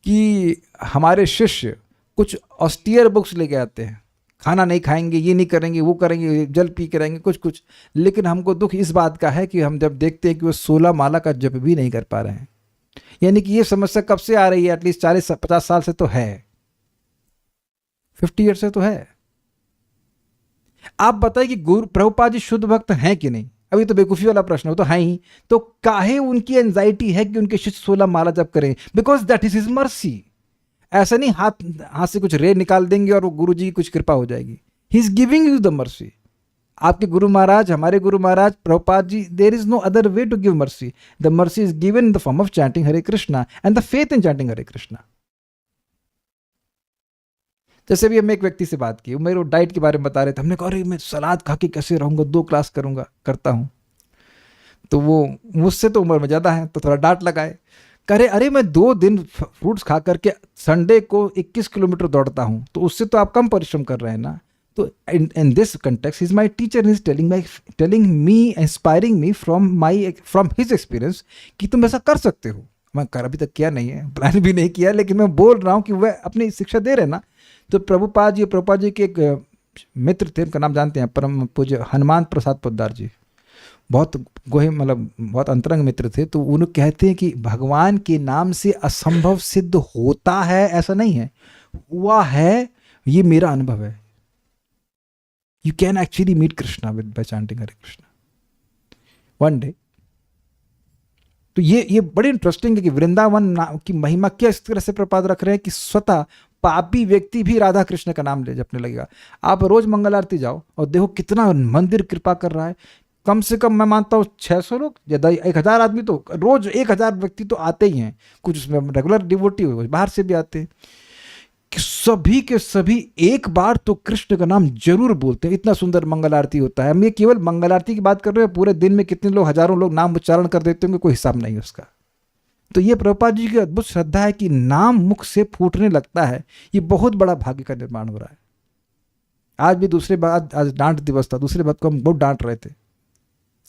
कि हमारे शिष्य कुछ ऑस्टियर बुक्स लेके आते हैं, खाना नहीं खाएंगे, ये नहीं करेंगे, वो करेंगे, जल पी के रहेंगे, कुछ कुछ। लेकिन हमको दुख इस बात का है कि हम जब देखते हैं कि वो 16 माला का जप भी नहीं कर पा रहे हैं। यानी कि ये समस्या कब से आ रही है? एटलीस्ट 40-50 साल से तो है, 50 ईयर से तो है। आप बताइए कि गुरु प्रभुपाद जी शुद्ध भक्त हैं कि नहीं? अभी तो बेवकूफ़ी वाला प्रश्न हो, तो है ही। तो काहे उनकी एंजाइटी है कि उनके शिष्य 16 माला जप करें? Because that is his mercy. ऐसा नहीं हाथ से कुछ रे निकाल देंगे और वो गुरु जी की कुछ कृपा हो जाएगी। He is giving you the mercy. आपके गुरु महाराज, हमारे गुरु महाराज Prabhupada ji, there is no other way to give mercy. The mercy is given in the form of chanting Hare Krishna and the faith in chanting Hare Krishna. जैसे भी हम एक व्यक्ति से बात की, मेरे डाइट के बारे में बता रहे थे, हमने कहा अरे मैं सलाद खा के कैसे रहूंगा, 2 क्लास करूंगा, करता हूं। तो वो मुझसे तो उम्र में ज़्यादा है, तो थोड़ा डांट लगाए, करे अरे मैं 2 दिन फ्रूट्स खा करके संडे को 21 किलोमीटर दौड़ता हूँ, तो उससे तो आप कम परिश्रम कर रहे हैं ना। तो in this context is my teacher is telling me, inspiring me from his experience कि तुम ऐसा कर सकते हो। मैं कर अभी तक किया नहीं है, प्लान भी नहीं किया, लेकिन मैं बोल रहा हूँ कि वह अपनी शिक्षा दे रहे हैं ना। तो प्रभुपाद जी के एक मित्र थे, उनका नाम जानते हैं, परम पूज्य हनुमान प्रसाद पोद्दार जी। बहुत गोहे, मतलब बहुत अंतरंग मित्र थे। तो उन्हें कहते हैं कि भगवान के नाम से असंभव सिद्ध होता है, ऐसा नहीं है, हुआ है, ये मेरा अनुभव है। You can actually meet Krishna with by chanting Hare Krishna one day. तो ये बड़े इंटरेस्टिंग है कि वृंदावन की महिमा क्या इस तरह से प्रपाद रख रहे हैं कि स्वतः पापी व्यक्ति भी राधा कृष्ण का नाम ले जपने लगेगा। आप रोज मंगल आरती जाओ और देखो कितना मंदिर कृपा कर रहा है। कम से कम मैं मानता हूँ 600 लोग या 1000 आदमी, तो रोज 1000 व्यक्ति तो आते ही हैं। कुछ उसमें रेगुलर डिवोटी हो, बाहर से भी आते हैं, कि सभी के सभी एक बार तो कृष्ण का नाम जरूर बोलते हैं। इतना सुंदर मंगल आरती होता है। हम ये केवल मंगल आरती की बात कर रहे हैं, पूरे दिन में कितने लोग, हजारों लोग नाम उच्चारण कर देते होंगे, कोई हिसाब नहीं उसका। तो ये प्रभुपाद जी की अद्भुत श्रद्धा है कि नाम मुख से फूटने लगता है। ये बहुत बड़ा भाग्य का निर्माण हो रहा है। आज भी दूसरे बात, आज डांट दिवस था, दूसरे बात को हम बहुत डांट रहे थे।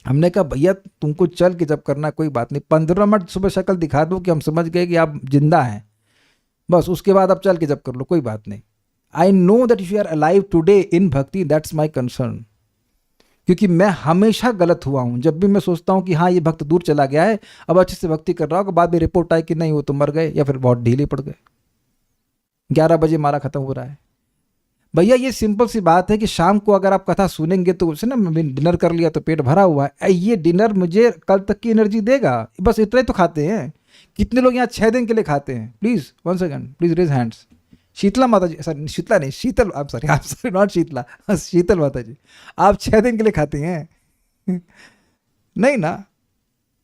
हमने कहा भैया तुमको चल के जब करना कोई बात नहीं, 15 मिनट सुबह शक्ल दिखा दो कि हम समझ गए कि आप जिंदा हैं, बस उसके बाद आप चल के जब कर लो, कोई बात नहीं। I know that if you are alive today in bhakti, that's my concern. क्योंकि मैं हमेशा गलत हुआ हूं। जब भी मैं सोचता हूं कि हाँ ये भक्त दूर चला गया है, अब अच्छे से भक्ति कर रहा हूँ, बाद में रिपोर्ट आई कि नहीं वो तो मर गए या फिर बहुत ढीले पड़ गए, 11 बजे मारा खत्म हो रहा है। भैया ये सिंपल सी बात है कि शाम को अगर आप कथा सुनेंगे तो उसे ना, डिनर कर लिया तो पेट भरा हुआ है, ये डिनर मुझे कल तक की एनर्जी देगा, बस इतना ही तो खाते हैं। कितने लोग यहाँ 6 दिन के लिए खाते हैं? Please 1 second, please raise hands. Shitala Mata ji, sorry Sheetla नहीं, शीतल, आप सॉरी नॉट शीतला, शीतल माता जी, आप 6 दिन के लिए खाती हैं? नहीं ना,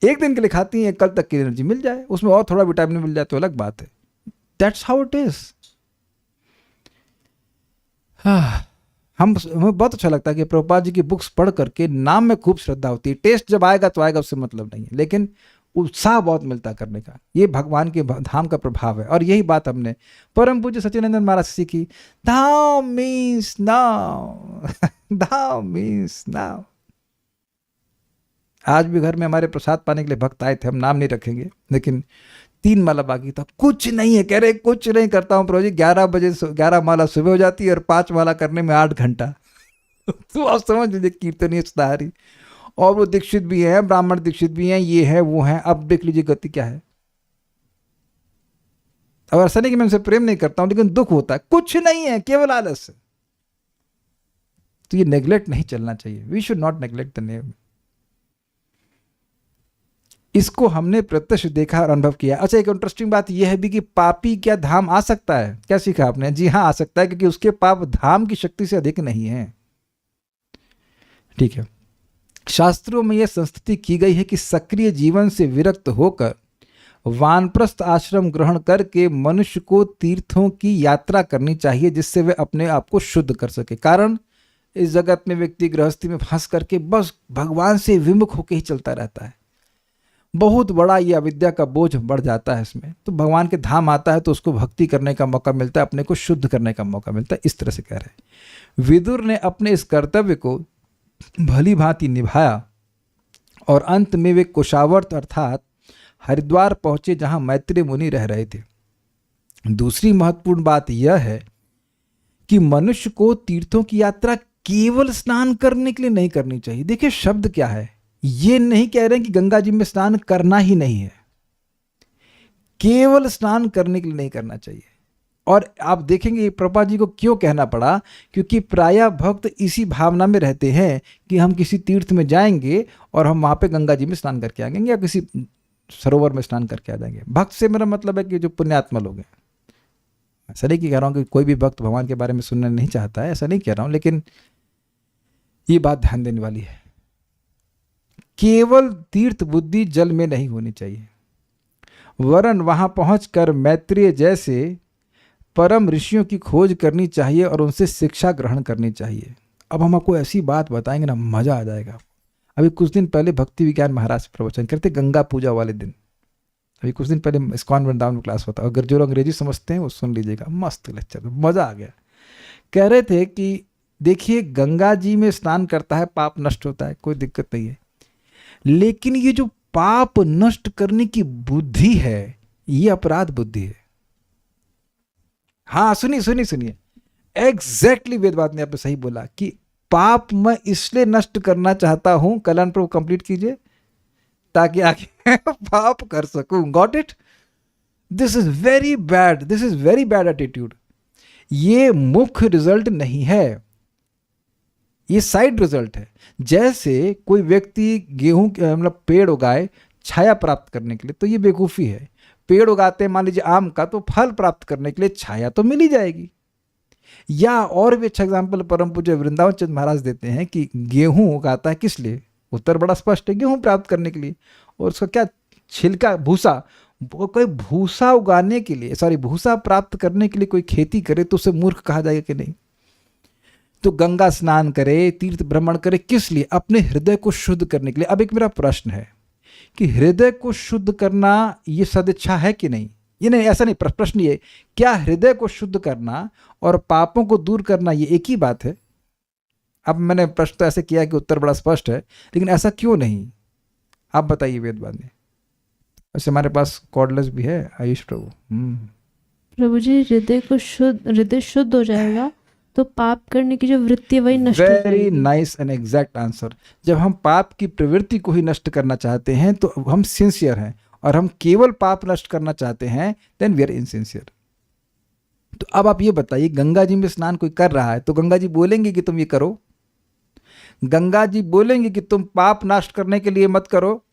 1 दिन के लिए खाती हैं, कल तक की एनर्जी मिल जाए, उसमें और थोड़ा विटामिन मिल जाए तो अलग बात है। That's how it is. हमें बहुत अच्छा लगता है कि प्रभुपाद जी की बुक्स पढ़ करके नाम में खूब श्रद्धा होती है। टेस्ट जब आएगा तो आएगा, उससे मतलब नहीं है, लेकिन उत्साह बहुत मिलता है करने का। ये भगवान के धाम का प्रभाव है। और यही बात हमने परम पूज्य सच्चिदानंद महाराज से सीखी। धाम मीन्स नाउ, धाम मीन्स नाउ। आज भी घर में हमारे प्रसाद पाने के लिए भक्त आए थे, हम नाम नहीं रखेंगे, लेकिन 3 माला बाकी था, कुछ नहीं है, कह रहे कुछ नहीं करता हूँ प्रभु जी, 11 बजे 11 माला सुबह हो जाती है और 5 माला करने में 8 घंटा। तो आप समझ लीजिए कीर्तनीय सुधारी, और वो दीक्षित भी है, ब्राह्मण दीक्षित भी हैं, ये है वो है। अब देख लीजिए गति क्या है। अब ऐसा नहीं कि मैं उनसे प्रेम नहीं करता हूं, लेकिन दुख होता है, कुछ नहीं है, केवल आलस है। तो ये नेग्लेक्ट नहीं चलना चाहिए। We should not neglect the name. इसको हमने प्रत्यक्ष देखा और अनुभव किया। अच्छा, एक इंटरेस्टिंग बात यह है भी कि पापी क्या धाम आ सकता है? क्या सीखा आपने? जी हाँ, आ सकता है, क्योंकि उसके पाप धाम की शक्ति से अधिक नहीं है। ठीक है, शास्त्रों में यह संस्तुति की गई है कि सक्रिय जीवन से विरक्त होकर वानप्रस्थ आश्रम ग्रहण करके मनुष्य को तीर्थों की यात्रा करनी चाहिए, जिससे वे अपने आप को शुद्ध कर सके। कारण इस जगत में व्यक्ति गृहस्थी में फंस करके बस भगवान से विमुख होकर ही चलता रहता है। बहुत बड़ा ये अविद्या का बोझ बढ़ जाता है इसमें। तो भगवान के धाम आता है तो उसको भक्ति करने का मौका मिलता है, अपने को शुद्ध करने का मौका मिलता है। इस तरह से कह रहे हैं। विदुर ने अपने इस कर्तव्य को भली भांति निभाया और अंत में वे कुशावर्त अर्थात हरिद्वार पहुंचे, जहां मैत्रेय मुनि रह रहे थे। दूसरी महत्वपूर्ण बात यह है कि मनुष्य को तीर्थों की यात्रा केवल स्नान करने के लिए नहीं करनी चाहिए। देखिए शब्द क्या है, ये नहीं कह रहे हैं कि गंगा जी में स्नान करना ही नहीं है, केवल स्नान करने के लिए नहीं करना चाहिए। और आप देखेंगे प्रभुपाद जी को क्यों कहना पड़ा, क्योंकि प्रायः भक्त इसी भावना में रहते हैं कि हम किसी तीर्थ में जाएंगे और हम वहां पे गंगा जी में स्नान करके आएंगे या किसी सरोवर में स्नान करके आ जाएंगे। भक्त से मेरा मतलब है कि जो पुण्यात्मा लोग हैं। ऐसा नहीं कि कह रहा हूं कि कोई भी भक्त भगवान के बारे में सुनना नहीं चाहता है, ऐसा नहीं कह रहा हूं, लेकिन ये बात ध्यान देने वाली है। केवल तीर्थ बुद्धि जल में नहीं होनी चाहिए, वरन वहां पहुंचकर मैत्रेय जैसे परम ऋषियों की खोज करनी चाहिए और उनसे शिक्षा ग्रहण करनी चाहिए। अब हम आपको ऐसी बात बताएंगे ना, मजा आ जाएगा। अभी कुछ दिन पहले भक्ति विज्ञान महाराज प्रवचन करते, गंगा पूजा वाले दिन। अभी कुछ दिन पहले इस्कॉन वृंदावन में क्लास होता, अगर जो लोग अंग्रेजी समझते हैं वो सुन लीजिएगा, मस्त लेक्चर, मजा आ गया। कह रहे थे कि देखिए गंगा जी में स्नान करता है पाप नष्ट होता है, कोई दिक्कत नहीं है, लेकिन ये जो पाप नष्ट करने की बुद्धि है ये अपराध बुद्धि है। हाँ सुनिए सुनिए सुनिए, एग्जैक्टली वेदवाद ने आपने सही बोला कि पाप मैं इसलिए नष्ट करना चाहता हूं, कल्याण प्रभु कंप्लीट कीजिए, ताकि आगे पाप कर सकूं। Got it? This is very bad, this is very bad attitude. ये मुख्य रिजल्ट नहीं है, ये साइड रिजल्ट है। जैसे कोई व्यक्ति गेहूं मतलब पेड़ उगाए छाया प्राप्त करने के लिए, तो ये बेवकूफ़ी है। पेड़ उगाते हैं मान लीजिए आम का, तो फल प्राप्त करने के लिए छाया तो मिल ही जाएगी। या और भी अच्छा एग्जाम्पल परम पूज्य वृंदावन चंद्र महाराज देते हैं कि गेहूं उगाता है किस लिए? उत्तर बड़ा स्पष्ट है, गेहूं प्राप्त करने के लिए। और उसका क्या छिलका, भूसा, कोई भूसा उगाने के लिए, सॉरी भूसा प्राप्त करने के लिए कोई खेती करे तो उसे मूर्ख कहा जाएगा कि नहीं? तो गंगा स्नान करे, तीर्थ भ्रमण करे, किस लिए? अपने हृदय को शुद्ध करने के लिए। अब एक मेरा प्रश्न है कि हृदय को शुद्ध करना ये सदिच्छा है कि नहीं? ये नहीं, ऐसा नहीं, प्रश्न ये, क्या हृदय को शुद्ध करना और पापों को दूर करना ये एक ही बात है? अब मैंने प्रश्न तो ऐसे किया कि उत्तर बड़ा स्पष्ट है, लेकिन ऐसा क्यों नहीं? आप बताइए वेदवाद ने। वैसे हमारे पास कॉर्डलेस भी है, आयुष प्रभु। प्रभु जी, हृदय शुद्ध हो जाएगा तो पाप करने की जो वृत्ति है वही नष्ट हो जाएगी। Very nice and exact answer. जब हम पाप की प्रवृत्ति को ही नष्ट करना चाहते हैं तो हम सिंसियर हैं, और हम केवल पाप नष्ट करना चाहते हैं देन वी आर इनसिंसियर। तो अब आप ये बताइए, गंगा जी में स्नान कोई कर रहा है तो गंगा जी बोलेंगे कि तुम ये करो? गंगा जी बोलेंगे कि तुम पाप नष्ट करने के लिए मत करो,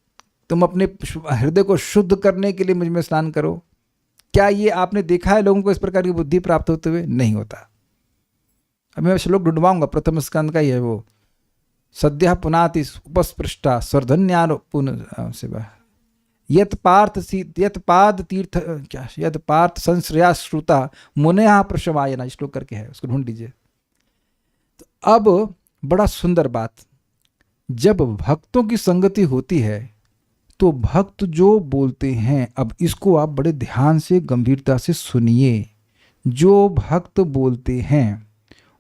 तुम अपने हृदय को शुद्ध करने के लिए मुझ में स्नान करो? क्या ये आपने देखा है लोगों को इस प्रकार की बुद्धि प्राप्त होते हुए? नहीं होता। अब मैं श्लोक ढूंढवाऊंगा, प्रथम स्कंद का ही है वो, सद्यः पुनाति उपस्पृष्टा स्वर्धन्यान पुनः सेवा यत पाद तीर्थ क्या यत पार्थ संश्रया श्रुता मुनया प्रशमायना, श्लोक करके है, उसको ढूंढ लीजिए। तो अब बड़ा सुंदर बात, जब भक्तों की संगति होती है तो भक्त जो बोलते हैं, अब इसको आप बड़े ध्यान से गंभीरता से सुनिए। जो भक्त बोलते हैं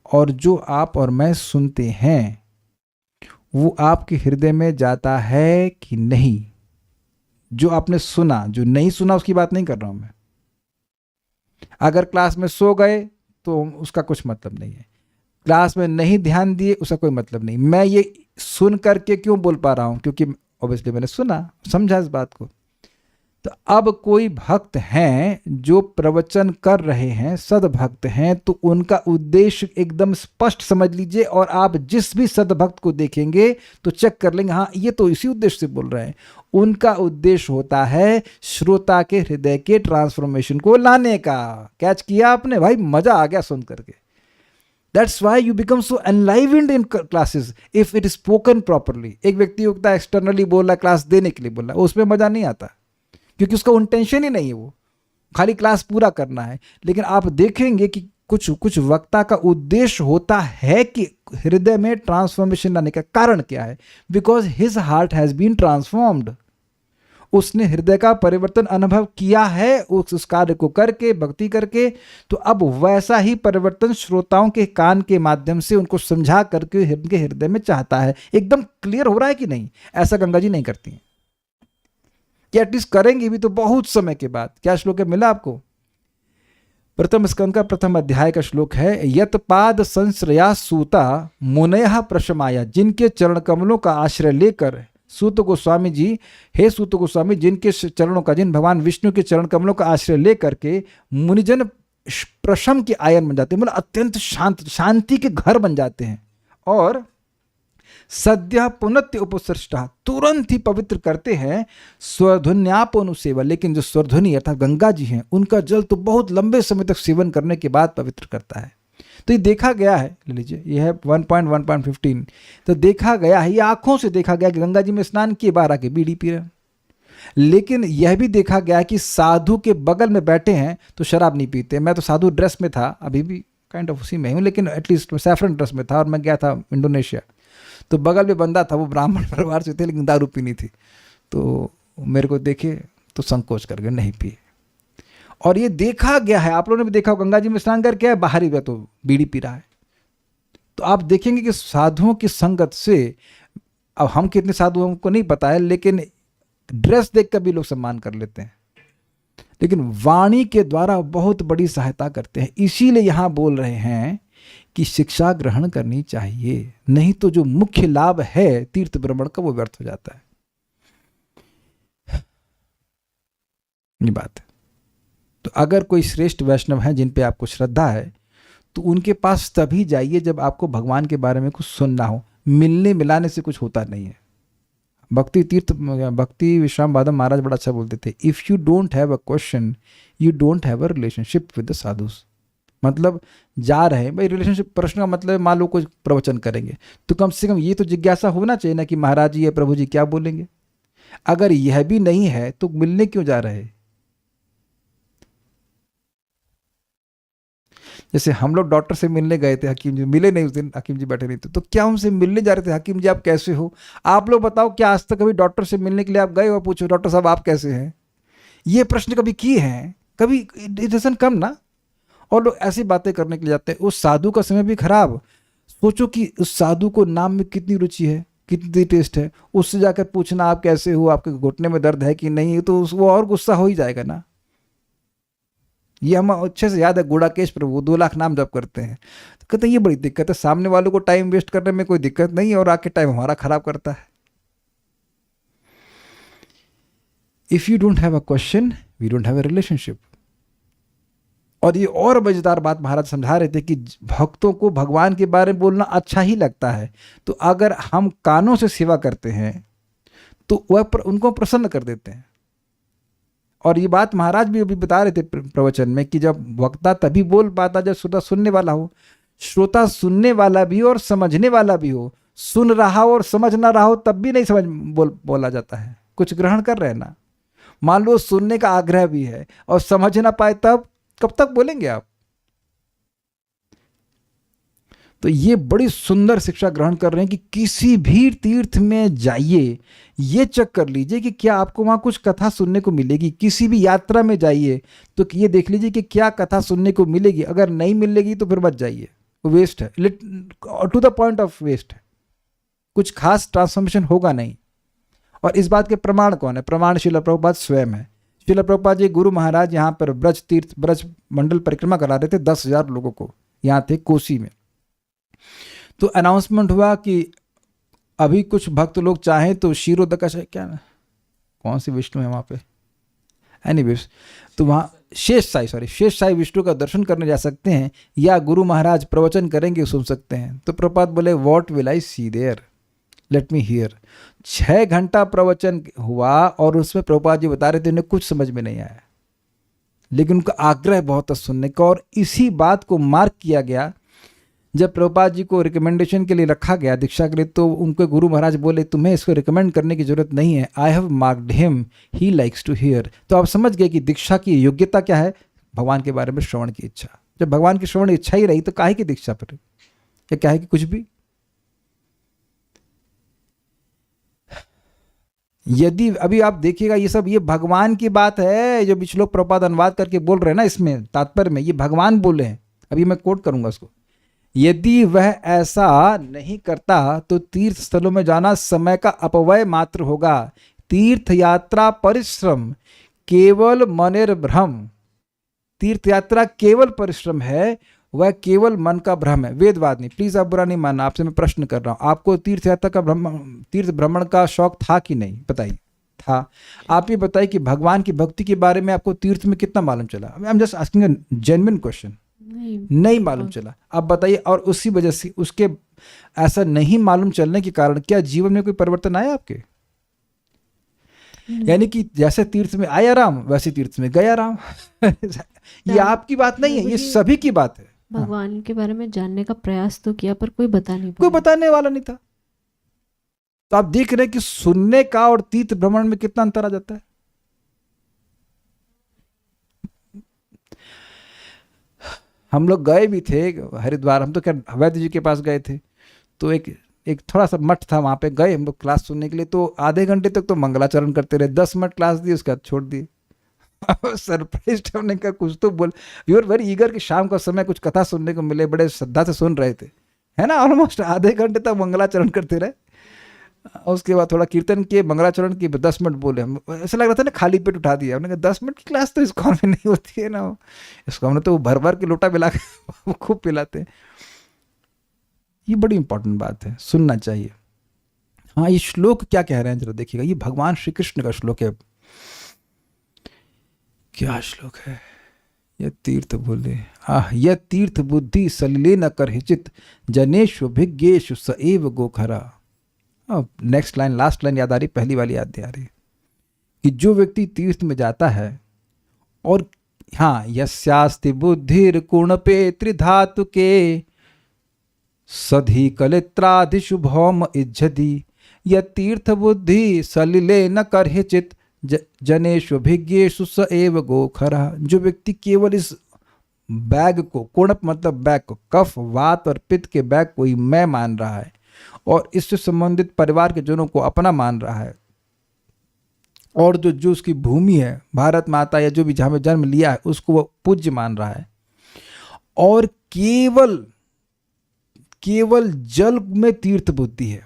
और जो आप और मैं सुनते हैं वो आपके हृदय में जाता है कि नहीं? जो आपने सुना, जो नहीं सुना उसकी बात नहीं कर रहा हूं मैं। अगर क्लास में सो गए तो उसका कुछ मतलब नहीं है, क्लास में नहीं ध्यान दिए उसका कोई मतलब नहीं। मैं ये सुन करके क्यों बोल पा रहा हूं, क्योंकि ऑब्वियसली मैंने सुना, समझा इस बात को। तो अब कोई भक्त हैं जो प्रवचन कर रहे हैं, सद्भक्त हैं, तो उनका उद्देश्य एकदम स्पष्ट समझ लीजिए, और आप जिस भी सद्भक्त को देखेंगे तो चेक कर लेंगे, हाँ ये तो इसी उद्देश्य से बोल रहे हैं। उनका उद्देश्य होता है श्रोता के हृदय के ट्रांसफॉर्मेशन को लाने का। कैच किया आपने भाई? मजा आ गया सुन करके। That's why you become so enlivened in classes if it is spoken properly. एक व्यक्ति होता है एक्सटर्नली बोल रहा है, क्लास देने के लिए बोल रहा है, उसमें मजा नहीं आता, क्योंकि उसका इंटेंशन ही नहीं है, वो खाली क्लास पूरा करना है। लेकिन आप देखेंगे कि कुछ वक्ता का उद्देश्य होता है कि हृदय में ट्रांसफॉर्मेशन लाने का। कारण क्या है? Because his heart has been transformed. उसने हृदय का परिवर्तन अनुभव किया है उस कार्य को करके, भक्ति करके। तो अब वैसा ही परिवर्तन श्रोताओं के कान के माध्यम से उनको समझा करके उनके हृदय में चाहता है। एकदम क्लियर हो रहा है कि नहीं? ऐसा गंगा जी नहीं करती हैं, कि एटलीस्ट करेंगी भी तो बहुत समय के बाद। क्या श्लोक है, मिला आपको? प्रथम स्कंद का प्रथम अध्याय का श्लोक है, यत पाद संश्रया सूता मुनयः प्रशमाया। जिनके चरण कमलों का आश्रय लेकर, सूत गोस्वामी जी, हे सूत गोस्वामी, जिनके चरणों का, जिन भगवान विष्णु के चरण कमलों का आश्रय लेकर के मुनिजन प्रशम के आयन बन जाते हैं, मतलब अत्यंत शांति के घर बन जाते हैं। और सद्य पुनत्य उपसृष्टा, तुरंत ही पवित्र करते हैं स्वरध्वन्यापनुसेवा। लेकिन जो स्वरध्वनि अर्थात गंगा जी हैं, उनका जल तो बहुत लंबे समय तक सेवन करने के बाद पवित्र करता है। तो ये देखा गया है, ले लीजिए, ये है 1.1.15। तो देखा गया है, ये आंखों से देखा गया कि गंगा जी में स्नान किए, बाहर आके बीड़ी पी रहे हैं। लेकिन यह भी देखा गया कि साधु के बगल में बैठे हैं तो शराब नहीं पीते। मैं तो साधु ड्रेस में था, अभी भी काइंड ऑफ उसी में हूँ, लेकिन एटलीस्ट सैफरन ड्रेस में था, और मैं गया था इंडोनेशिया। तो बगल में बंदा था, वो ब्राह्मण परिवार से थे, लेकिन दारू पीनी थी। तो मेरे को देखे तो संकोच कर गए, नहीं पिए। और ये देखा गया है, आप लोगों ने भी देखा, गंगा जी में स्नान करके है, बाहर ही गया तो बीड़ी पी रहा है। तो आप देखेंगे कि साधुओं की संगत से, अब हम कितने साधु हमको नहीं पता है, लेकिन ड्रेस देख कर भी लोग सम्मान कर लेते हैं, लेकिन वाणी के द्वारा बहुत बड़ी सहायता करते हैं। इसीलिए यहां बोल रहे हैं कि शिक्षा ग्रहण करनी चाहिए, नहीं तो जो मुख्य लाभ है तीर्थ भ्रमण का वो व्यर्थ हो जाता है। ये बात है। तो अगर कोई श्रेष्ठ वैष्णव है जिन पे आपको श्रद्धा है, तो उनके पास तभी जाइए जब आपको भगवान के बारे में कुछ सुनना हो। मिलने मिलाने से कुछ होता नहीं है। भक्ति विश्राम बादम महाराज बड़ा अच्छा बोलते थे, if you don't have a question you don't have a relationship with the sadhus. मतलब जा रहे हैं भाई, रिलेशनशिप, प्रश्न का मतलब मान लो कुछ प्रवचन करेंगे तो कम से कम ये तो जिज्ञासा होना चाहिए ना कि महाराज जी या प्रभु जी क्या बोलेंगे। अगर यह भी नहीं है तो मिलने क्यों जा रहे हैं? जैसे हम लोग डॉक्टर से मिलने गए थे, हकीम जी मिले नहीं उस दिन, हकीम जी बैठे नहीं थे, तो क्या उनसे मिलने जा रहे थे, हकीम जी आप कैसे हो? आप लोग बताओ, क्या आज तक कभी डॉक्टर से मिलने के लिए आप गए और पूछो डॉक्टर साहब आप कैसे हैं? ये प्रश्न कभी किए हैं? कभी इट डजंट कम ना। और लोग ऐसी बातें करने के लिए जाते हैं। उस साधु का समय भी खराब। सोचो कि उस साधु को नाम में कितनी रुचि है, कितनी टेस्ट है, उससे जाकर पूछना आप कैसे हो, आपके घुटने में दर्द है कि नहीं, तो वो और गुस्सा हो ही जाएगा ना। ये हम अच्छे से याद है, गुड़ाकेश प्रभु 2 लाख नाम जप करते हैं, तो कहते हैं ये बड़ी दिक्कत है। सामने वालों को टाइम वेस्ट करने में कोई दिक्कत नहीं है, और आके टाइम हमारा खराब करता है। If you don't have a question we don't have a relationship. और ये और मजेदार बात महाराज समझा रहे थे कि भक्तों को भगवान के बारे में बोलना अच्छा ही लगता है, तो अगर हम कानों से सेवा करते हैं तो वह उनको प्रसन्न कर देते हैं। और ये बात महाराज भी अभी बता रहे थे प्रवचन में कि जब वक्ता तभी बोल पाता जब श्रोता सुनने वाला हो। श्रोता सुनने वाला भी और समझने वाला भी हो। सुन रहा हो और समझ ना रहा हो तब भी नहीं बोला जाता है। कुछ ग्रहण कर रहे हैं ना। मान लो सुनने का आग्रह भी है और समझ ना पाए, तब कब तक बोलेंगे आप? तो ये बड़ी सुंदर शिक्षा ग्रहण कर रहे हैं कि किसी भी तीर्थ में जाइए, ये चेक कर लीजिए कि क्या आपको वहां कुछ कथा सुनने को मिलेगी। किसी भी यात्रा में जाइए तो ये देख लीजिए कि क्या कथा सुनने को मिलेगी। अगर नहीं मिलेगी तो फिर मत जाइए, वेस्ट है, to the point of waste है। कुछ खास ट्रांसफॉर्मेशन होगा नहीं। और इस बात के प्रमाण कौन है? प्रमाण श्रील प्रभुपाद स्वयं है। श्रील प्रभुपाद जी गुरु महाराज यहाँ पर ब्रज मंडल परिक्रमा करा रहे थे 10,000 लोगों को, यहाँ थे कोसी में। तो अनाउंसमेंट हुआ कि अभी कुछ भक्त लोग चाहें तो क्षीरोदका क्या ना, कौन सी विष्णु है वहाँ पे, एनीवेज, तो वहाँ शेष साई विष्णु का दर्शन करने जा सकते हैं, या गुरु महाराज प्रवचन करेंगे सुन सकते हैं। तो प्रभुपाद बोले what will I see there, let me hear. 6 घंटा प्रवचन हुआ और उसमें प्रभुपाद जी बता रहे थे उन्हें कुछ समझ में नहीं आया, लेकिन उनका आग्रह बहुत था सुनने का। और इसी बात को मार्क किया गया जब प्रभुपाद जी को रिकमेंडेशन के लिए रखा गया दीक्षा के लिए, तो उनके गुरु महाराज बोले तुम्हें इसको रिकमेंड करने की जरूरत नहीं है, I have marked him, he likes to hear. तो आप समझ गए कि दीक्षा की योग्यता क्या है? भगवान के बारे में श्रवण की इच्छा। जब भगवान की श्रवण इच्छा ही रही तो काहे की दीक्षा पर, या क्या है कि कुछ भी। यदि अभी आप देखिएगा ये सब, ये भगवान की बात है जो बीच लोग प्रभुपाद अनुवाद करके बोल रहे हैं ना, इसमें तात्पर्य में ये भगवान बोले हैं। अभी मैं कोट करूंगा उसको, यदि वह ऐसा नहीं करता तो तीर्थ स्थलों में जाना समय का अपव्यय मात्र होगा। तीर्थ यात्रा परिश्रम केवल मनेर भ्रम, तीर्थ यात्रा केवल परिश्रम है, वह केवल मन का भ्रम है, वेदवाद नहीं। प्लीज आप बुरा नहीं मानना, आपसे मैं प्रश्न कर रहा हूं, आपको तीर्थ यात्रा का तीर्थ भ्रमण का शौक था कि नहीं? बताइए। था। आप ये बताइए कि भगवान की भक्ति के बारे में आपको तीर्थ में कितना मालूम चला? I am just asking a genuine question. नहीं मालूम चला। आप बताइए, और उसी वजह से उसके ऐसा नहीं मालूम चलने के कारण क्या जीवन में कोई परिवर्तन आया आपके? यानी कि जैसे तीर्थ में आया राम वैसे तीर्थ में गया राम। ये आपकी बात नहीं है, ये सभी की बात है। भगवान के बारे में जानने का प्रयास तो किया पर कोई कोई बताने वाला नहीं था। तो आप देख रहे हैं कि सुनने का और तीर्थ भ्रमण में कितना अंतर आ जाता है। हम लोग गए भी थे हरिद्वार, हम तो क्या वैद्य जी के पास गए थे, तो एक थोड़ा सा मठ था, वहां पे गए हम लोग क्लास सुनने के लिए। तो आधे घंटे तक तो मंगलाचरण करते रहे, 10 मिनट क्लास दी, उसके बाद छोड़ दिए। सरप्राइज हमने कहा कुछ तो बोल, वी आर वेरी ईगर कि शाम का समय कुछ कथा सुनने को मिले, बड़े श्रद्धा से सुन रहे थे, है ना। ऑलमोस्ट आधे घंटे तक मंगलाचरण करते रहे, उसके बाद थोड़ा कीर्तन किए, मंगलाचरण की 10 मिनट बोले। हम ऐसा लग रहा था ना खाली पेट उठा दिया। हमने कहा 10 मिनट की क्लास तो इस कॉल में नहीं होती है ना, इसको हमने तो भर भर के लोटा पिला के खूब पिलाते हैं। ये बड़ी इंपॉर्टेंट बात है, सुनना चाहिए। हाँ, ये श्लोक क्या कह रहे हैं जरा देखिएगा, ये भगवान श्री कृष्ण का श्लोक है। क्या श्लोक है? यह तीर्थ बोले यह तीर्थ बुद्धि सलिले न कर हिचित जनेशु भिज्ञेशु सएव गोखरा। अब नेक्स्ट लाइन, लास्ट लाइन याद आ रही, पहली वाली याद नहीं आ रही, कि जो व्यक्ति तीर्थ में जाता है और हाँ, यस्यास्ति बुद्धिर कुणपे त्रिधातु के सधी कलित्रादिशु भौम इज्जति यह तीर्थ बुद्धि सलिले न कर हिचित जनेशु भिज्ञेशु स एव गोखरा। जो व्यक्ति केवल इस बैग को, कुणप मतलब बैग को, कफ वात और पित्त के बैग को ही मैं मान रहा है और इससे संबंधित परिवार के जनों को अपना मान रहा है, और जो उसकी भूमि है, भारत माता या जो भी जहां में जन्म लिया है, उसको वो पूज्य मान रहा है, और केवल जल में तीर्थ बुद्धि है,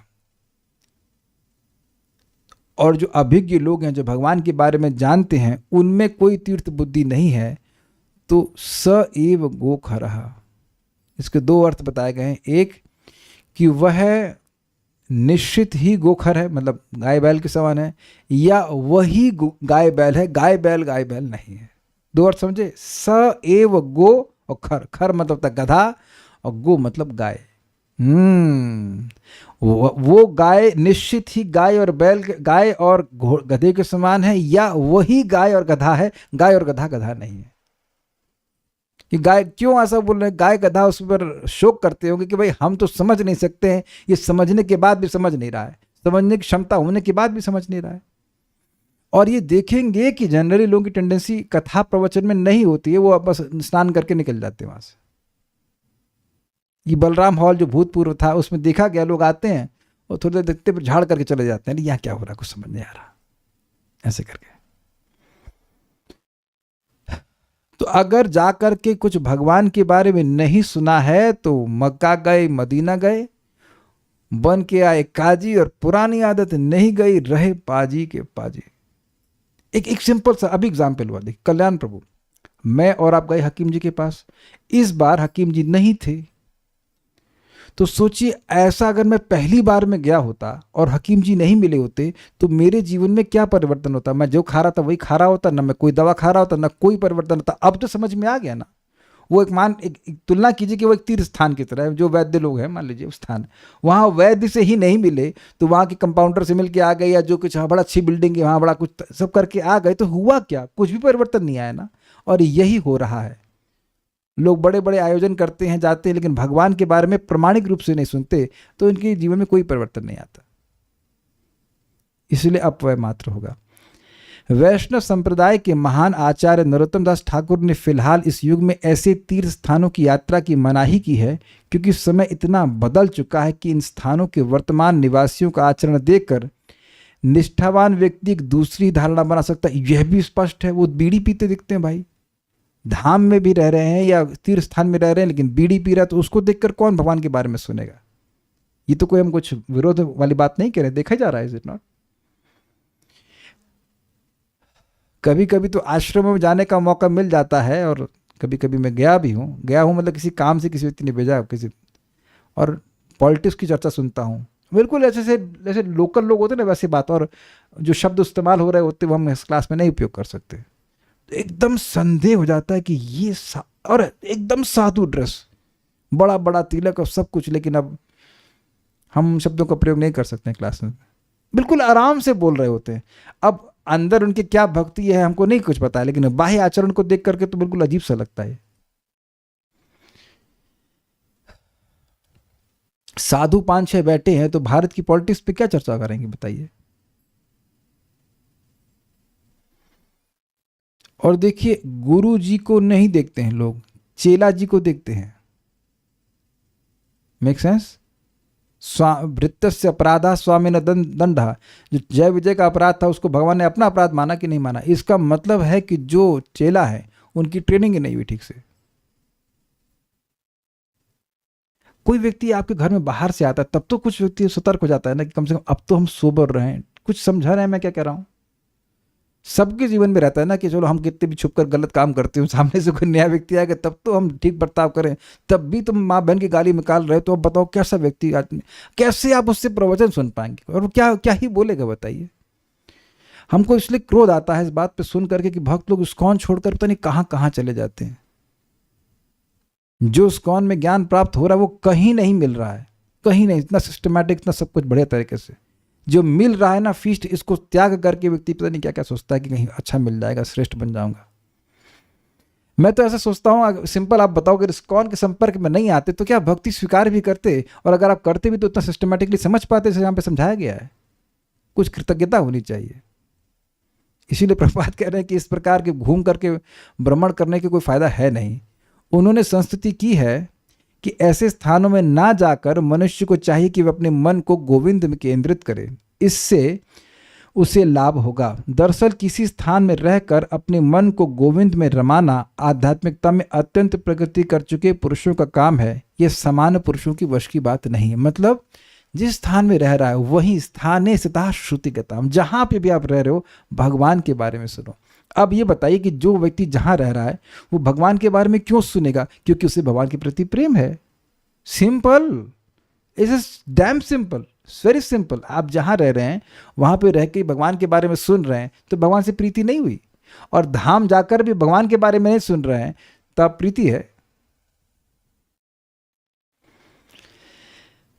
और जो अभिज्ञ लोग हैं, जो भगवान के बारे में जानते हैं, उनमें कोई तीर्थ बुद्धि नहीं है, तो स एव गोखरः। इसके 2 अर्थ बताए गए हैं। एक कि वह निश्चित ही गोखर है, मतलब गाय बैल के समान है, या वही गाय बैल है, गाय बैल नहीं है। 2 अर्थ समझे, स एव गो और खर। खर मतलब था गधा और गो मतलब गाय। वो गाय निश्चित ही गाय और बैल, गाय और गधे के समान है, या वही गाय और गधा है, गाय और गधा नहीं है। कि गाय क्यों ऐसा बोल रहे हैं? गाय गधा उस पर शोक करते होंगे कि भाई हम तो समझ नहीं सकते हैं, ये समझने के बाद भी समझ नहीं रहा है, समझने की क्षमता होने के बाद भी समझ नहीं रहा है। और ये देखेंगे कि जनरली लोगों की टेंडेंसी कथा प्रवचन में नहीं होती है, वो बस स्नान करके निकल जाते हैं वहां से। ये बलराम हॉल जो भूतपूर्व था, उसमें देखा गया, लोग आते हैं और थोड़ी देर देखते पर झाड़ करके चले जाते हैं, यहाँ क्या हो रहा है कुछ समझ नहीं आ रहा, ऐसे करके। तो अगर जाकर के कुछ भगवान के बारे में नहीं सुना है तो मक्का गए, मदीना गए, बन के आए काजी और पुरानी आदत नहीं गई, रहे पाजी के पाजी। एक सिंपल सा अभी एग्जाम्पल हुआ, देखिए कल्याण प्रभु, मैं और आप गए हकीम जी के पास, इस बार हकीम जी नहीं थे, तो सोचिए ऐसा अगर मैं पहली बार में गया होता और हकीम जी नहीं मिले होते तो मेरे जीवन में क्या परिवर्तन होता। मैं जो खा रहा था वही खा रहा होता, ना मैं कोई दवा खा रहा होता, ना कोई परिवर्तन होता। अब तो समझ में आ गया ना। वो एक तुलना कीजिए कि वो एक तीर्थ स्थान की तरह है, जो वैद्य लोग हैं मान लीजिए उस स्थान, वहाँ वैद्य से ही नहीं मिले तो वहाँ के कंपाउंडर से मिल के आ गए, या जो कुछ बड़ा अच्छी बिल्डिंग है वहाँ बड़ा कुछ सब करके आ गए, तो हुआ क्या, कुछ भी परिवर्तन नहीं आया ना। और यही हो रहा है, लोग बड़े बड़े आयोजन करते हैं, जाते हैं, लेकिन भगवान के बारे में प्रमाणिक रूप से नहीं सुनते, तो इनके जीवन में कोई परिवर्तन नहीं आता, इसलिए अपव्यय मात्र होगा। वैष्णव संप्रदाय के महान आचार्य नरोत्तम दास ठाकुर ने फिलहाल इस युग में ऐसे तीर्थ स्थानों की यात्रा की मनाही की है, क्योंकि समय इतना बदल चुका है कि इन स्थानों के वर्तमान निवासियों का आचरण देखकर निष्ठावान व्यक्ति एक दूसरी धारणा बना सकता है। यह भी स्पष्ट है, वो बीड़ी पीते दिखते हैं भाई, धाम में भी रह रहे हैं या तीर्थ स्थान में रह रहे हैं, लेकिन बीड़ी पी रहा है, तो उसको देखकर कौन भगवान के बारे में सुनेगा। ये तो कोई हम कुछ विरोध वाली बात नहीं कह रहे, देखा जा रहा है, इज इट नॉट। कभी कभी तो आश्रमों में जाने का मौका मिल जाता है, और कभी कभी मैं गया हूँ मतलब किसी काम से किसी व्यक्ति ने भेजा किसी, और पॉलिटिक्स की चर्चा सुनता हूँ, बिल्कुल जैसे लोकल लोग होते हैं ना वैसी बात, और जो शब्द इस्तेमाल हो रहे होते वो हम इस क्लास में नहीं उपयोग कर सकते, तो एकदम संदेह हो जाता है कि ये और एकदम साधु ड्रेस, बड़ा बड़ा तिलक और सब कुछ, लेकिन अब हम शब्दों का प्रयोग नहीं कर सकते क्लास में, बिल्कुल आराम से बोल रहे होते हैं। अब अंदर उनकी क्या भक्ति है हमको नहीं कुछ पता है, लेकिन बाह्य आचरण को देख करके तो बिल्कुल अजीब सा लगता है। साधु 5-6 बैठे हैं तो भारत की पॉलिटिक्स पे क्या चर्चा करेंगे बताइए। और देखिए गुरु जी को नहीं देखते हैं लोग, चेला जी को देखते हैं। Make sense. वृत्तस्य अपराधा स्वामी न दंडा, जो जय विजय का अपराध था उसको भगवान ने अपना अपराध माना कि नहीं माना। इसका मतलब है कि जो चेला है उनकी ट्रेनिंग ही नहीं हुई ठीक से। कोई व्यक्ति आपके घर में बाहर से आता है तब तो कुछ व्यक्ति सतर्क हो जाता है ना कि कम से कम अब तो हम सोबर रहे हैं, कुछ समझा रहे हैं मैं क्या कह रहा हूं। सबके जीवन में रहता है ना कि चलो हम कितने भी छुप कर गलत काम करते हो, सामने से कोई नया व्यक्ति आएगा तब तो हम ठीक बर्ताव करें, तब भी तुम माँ बहन की गाली निकाल रहे हो, तो अब बताओ कैसा व्यक्ति आदमी, कैसे आप उससे प्रवचन सुन पाएंगे, और वो क्या क्या ही बोलेगा बताइए। हमको इसलिए क्रोध आता है इस बात पे सुन करके कि भक्त लोग इस्कॉन छोड़कर पता नहीं कहाँ कहाँ चले जाते हैं। जो इस्कॉन में ज्ञान प्राप्त हो रहा है वो कहीं नहीं मिल रहा है, कहीं नहीं, इतना सिस्टमैटिक, इतना सब कुछ बढ़िया तरीके से जो मिल रहा है ना फीस्ट, इसको त्याग करके व्यक्ति पता नहीं क्या क्या सोचता है कि कहीं अच्छा मिल जाएगा, श्रेष्ठ बन जाऊंगा। मैं तो ऐसा सोचता हूँ, सिंपल आप बताओ अगर इस्कॉन के संपर्क में नहीं आते तो क्या भक्ति स्वीकार भी करते, और अगर आप करते भी तो इतना सिस्टमैटिकली समझ पाते जैसे यहाँ पे समझाया गया है। कुछ कृतज्ञता होनी चाहिए। इसीलिए प्रभुपाद कह रहे हैं कि इस प्रकार के घूम करके भ्रमण करने के कोई फायदा है नहीं। उन्होंने संस्तुति की है कि ऐसे स्थानों में ना जाकर मनुष्य को चाहिए कि वह अपने मन को गोविंद में केंद्रित करे, इससे उसे लाभ होगा। दरअसल किसी स्थान में रहकर अपने मन को गोविंद में रमाना आध्यात्मिकता में अत्यंत प्रगति कर चुके पुरुषों का काम है, यह सामान्य पुरुषों की वश की बात नहीं है। मतलब जिस स्थान में रह रहा है वही स्थाने स्थिता श्रुतिगताम, जहां पे भी आप रह रहे हो भगवान के बारे में सुनो। अब ये बताइए कि जो व्यक्ति जहां रह रहा है वो भगवान के बारे में क्यों सुनेगा, क्योंकि उसे भगवान के प्रति प्रेम है। Simple, is damn simple, very simple. आप जहां रह रहे हैं वहां पे रह के भगवान के बारे में सुन रहे हैं तो भगवान से प्रीति नहीं हुई, और धाम जाकर भी भगवान के बारे में नहीं सुन रहे हैं तब प्रीति है।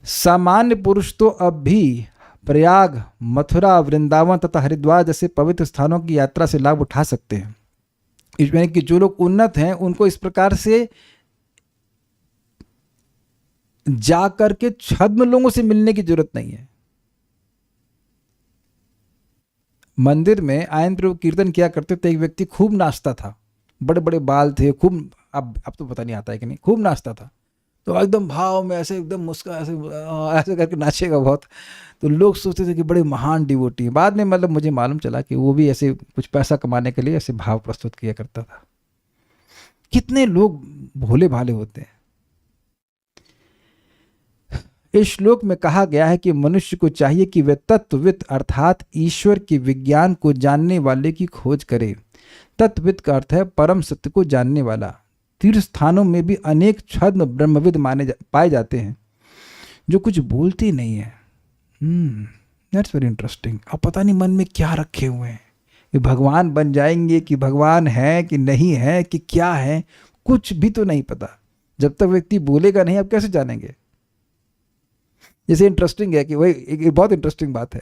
सामान्य पुरुष तो अब भी प्रयाग, मथुरा, वृंदावन तथा हरिद्वार जैसे पवित्र स्थानों की यात्रा से लाभ उठा सकते हैं। इसमें कि जो लोग उन्नत हैं उनको इस प्रकार से जाकर के छद्म लोगों से मिलने की जरूरत नहीं है। मंदिर में आयन प्रभु कीर्तन किया करते थे, एक व्यक्ति खूब नाचता था, बड़े बड़े बाल थे, खूब, अब तो पता नहीं आता है कि नहीं, खूब नाचता था, तो एकदम भाव में ऐसे एकदम मुस्का ऐसे ऐसे करके नाचेगा बहुत, तो लोग सोचते थे कि बड़े महान डिवोटी है। बाद में मतलब मुझे मालूम चला कि वो भी ऐसे कुछ पैसा कमाने के लिए ऐसे भाव प्रस्तुत किया करता था। कितने लोग भोले भाले होते हैं। इस श्लोक में कहा गया है कि मनुष्य को चाहिए कि वह तत्वविद अर्थात ईश्वर के विज्ञान को जानने वाले की खोज करे। तत्वविद का अर्थ है परम सत्य को जानने वाला। तीर्थ स्थानों में भी अनेक छद्म ब्रह्मविद पाए जाते हैं जो कुछ बोलते नहीं है। That's very interesting. अब पता नहीं मन में क्या रखे हुए हैं, कि भगवान बन जाएंगे, कि भगवान है कि नहीं है, कि क्या है, कुछ भी तो नहीं पता। जब तक व्यक्ति बोलेगा नहीं, आप कैसे जानेंगे? जैसे इंटरेस्टिंग है कि वही एक बहुत इंटरेस्टिंग बात है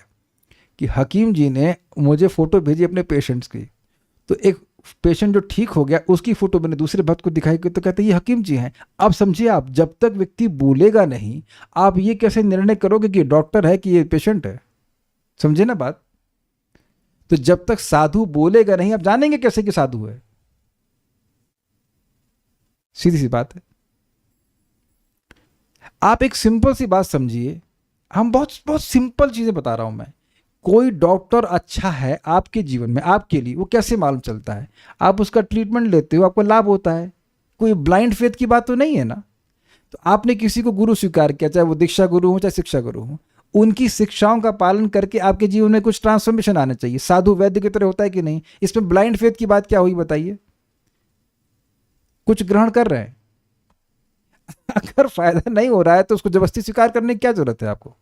कि हकीम जी ने मुझे फ़ोटो भेजी अपने पेशेंट्स की। तो एक पेशेंट जो ठीक हो गया उसकी फ़ोटो मैंने दूसरे भक्त को दिखाई, तो कहते ये हकीम जी हैं। अब समझिए, आप जब तक व्यक्ति बोलेगा नहीं, आप ये कैसे निर्णय करोगे कि ये डॉक्टर है कि ये पेशेंट है? समझे ना बात? तो जब तक साधु बोलेगा नहीं, आप जानेंगे कैसे कि साधु है? सीधी सी बात है। आप एक सिंपल सी बात समझिए, हम बहुत बहुत सिंपल चीजें बता रहा हूं मैं। कोई डॉक्टर अच्छा है आपके जीवन में, आपके लिए, वो कैसे मालूम चलता है? आप उसका ट्रीटमेंट लेते हो, आपको लाभ होता है। कोई ब्लाइंड फेथ की बात तो नहीं है ना। तो आपने किसी को गुरु स्वीकार किया, चाहे वो दीक्षा गुरु हो चाहे शिक्षा गुरु हो, उनकी शिक्षाओं का पालन करके आपके जीवन में कुछ ट्रांसफॉर्मेशन आना चाहिए। साधु वैद्य की तरह होता है कि नहीं? इसमें ब्लाइंड फेथ की बात क्या हुई बताइए? कुछ ग्रहण कर रहे हैं, अगर फायदा नहीं हो रहा है तो उसको जबरदस्ती स्वीकार करने की क्या जरूरत है आपको?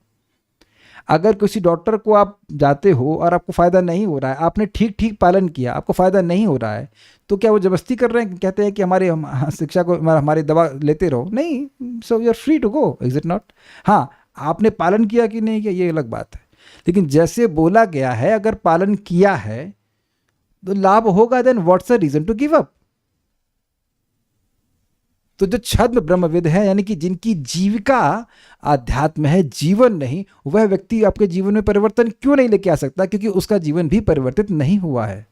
अगर किसी डॉक्टर को आप जाते हो और आपको फायदा नहीं हो रहा है, आपने ठीक ठीक पालन किया, आपको फायदा नहीं हो रहा है, तो क्या वो जबरदस्ती कर रहे हैं? कहते हैं कि हमारे शिक्षा को, हमारी दवा लेते रहो? नहीं। So you are free to go, is it not? हाँ, आपने पालन किया कि नहीं किया ये अलग बात है, लेकिन जैसे बोला गया है अगर पालन किया है तो लाभ होगा। Then what's the reason to give up? तो जो छद्म ब्रह्मविद है, यानी कि जिनकी जीविका आध्यात्म है, जीवन नहीं, वह व्यक्ति आपके जीवन में परिवर्तन क्यों नहीं लेके आ सकता? क्योंकि उसका जीवन भी परिवर्तित नहीं हुआ है।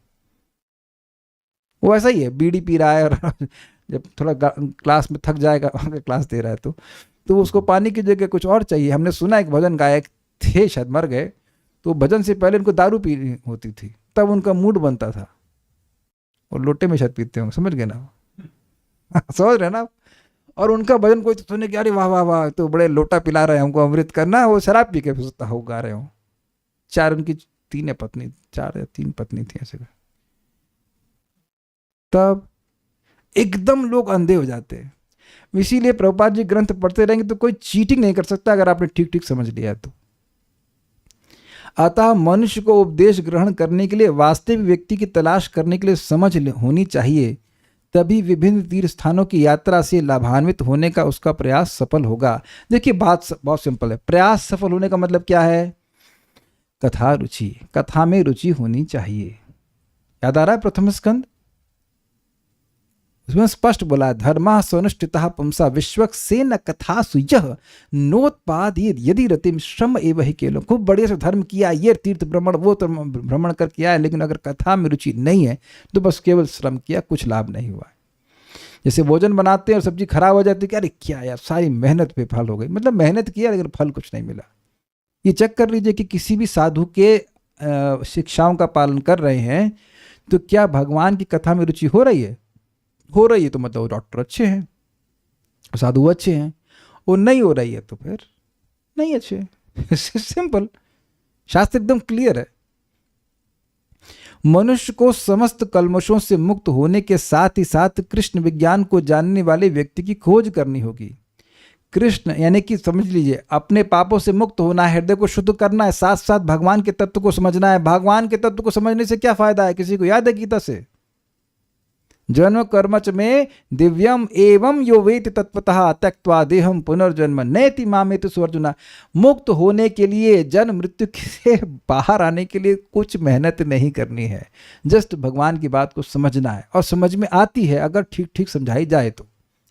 वो ऐसा ही है, बीड़ी पी रहा है और जब थोड़ा क्लास में थक जाएगा, क्लास दे रहा है तो उसको पानी की जगह कुछ और चाहिए। हमने सुना एक भजन गायक थे, शायद मर गए, तो भजन से पहले उनको दारू पीनी होती थी, तब उनका मूड बनता था। और लोटे में शायद पीते होंगे, समझ गए ना? समझ रहे ना? और उनका भजन कोई तो सुने कि अरे वाह वाह वाह, तो बड़े लोटा पिला रहे हैं हमको अमृत करना, वो शराब पी के फिर हो गा रहे हो। चार उनकी 3 पत्नी, 4 या 3 पत्नी थी ऐसे। तब एकदम लोग अंधे हो जाते हैं। इसीलिए प्रभुपाद जी ग्रंथ पढ़ते रहेंगे तो कोई चीटिंग नहीं कर सकता अगर आपने ठीक ठीक समझ लिया तो। अतः मनुष्य को उपदेश ग्रहण करने के लिए, वास्तविक व्यक्ति की तलाश करने के लिए समझ होनी चाहिए, तभी विभिन्न तीर्थ स्थानों की यात्रा से लाभान्वित होने का उसका प्रयास सफल होगा। देखिए बात बहुत सिंपल है। प्रयास सफल होने का मतलब क्या है? कथा रुचि, कथा में रुचि होनी चाहिए। याद आ रहा है प्रथम स्कंद? उसमें स्पष्ट बोला है, धर्मा स्वनुष्ठितः पुंसा विश्वक से न कथा सुयः नोत्पाद यदि रतिम श्रम एवं ही केवल। खूब बढ़िया से धर्म किया, ये तीर्थ भ्रमण वो भ्रमण कर किया है, लेकिन अगर कथा में रुचि नहीं है तो बस केवल श्रम किया, कुछ लाभ नहीं हुआ। जैसे भोजन बनाते हैं और सब्जी खराब हो जाती है, अरे क्या यार, सारी मेहनत पे फल हो गई। मतलब मेहनत किया लेकिन फल कुछ नहीं मिला। ये चेक कर लीजिए कि किसी भी साधु के शिक्षाओं का पालन कर रहे हैं तो क्या भगवान की कथा में रुचि हो रही है? हो रही है तो मतलब डॉक्टर अच्छे हैं, साधु अच्छे हैं। वो नहीं हो रही है तो फिर नहीं अच्छे। सिंपल, शास्त्र एकदम क्लियर है। मनुष्य को समस्त कल्मशों से मुक्त होने के साथ ही साथ कृष्ण विज्ञान को जानने वाले व्यक्ति की खोज करनी होगी। कृष्ण यानी कि समझ लीजिए, अपने पापों से मुक्त होना है, हृदय को शुद्ध करना है, साथ साथ भगवान के तत्व को समझना है। भगवान के तत्व को समझने से क्या फायदा है? किसी को याद है गीता से? जन्म कर्मच में दिव्यम एवं यो वेति तत्वतः त्यक्त्वा देहम पुनर्जन्म नैति मामेति सुअर्जुना। मुक्त होने के लिए, जन्म मृत्यु से बाहर आने के लिए कुछ मेहनत नहीं करनी है, जस्ट भगवान की बात को समझना है। और समझ में आती है अगर ठीक ठीक समझाई जाए तो।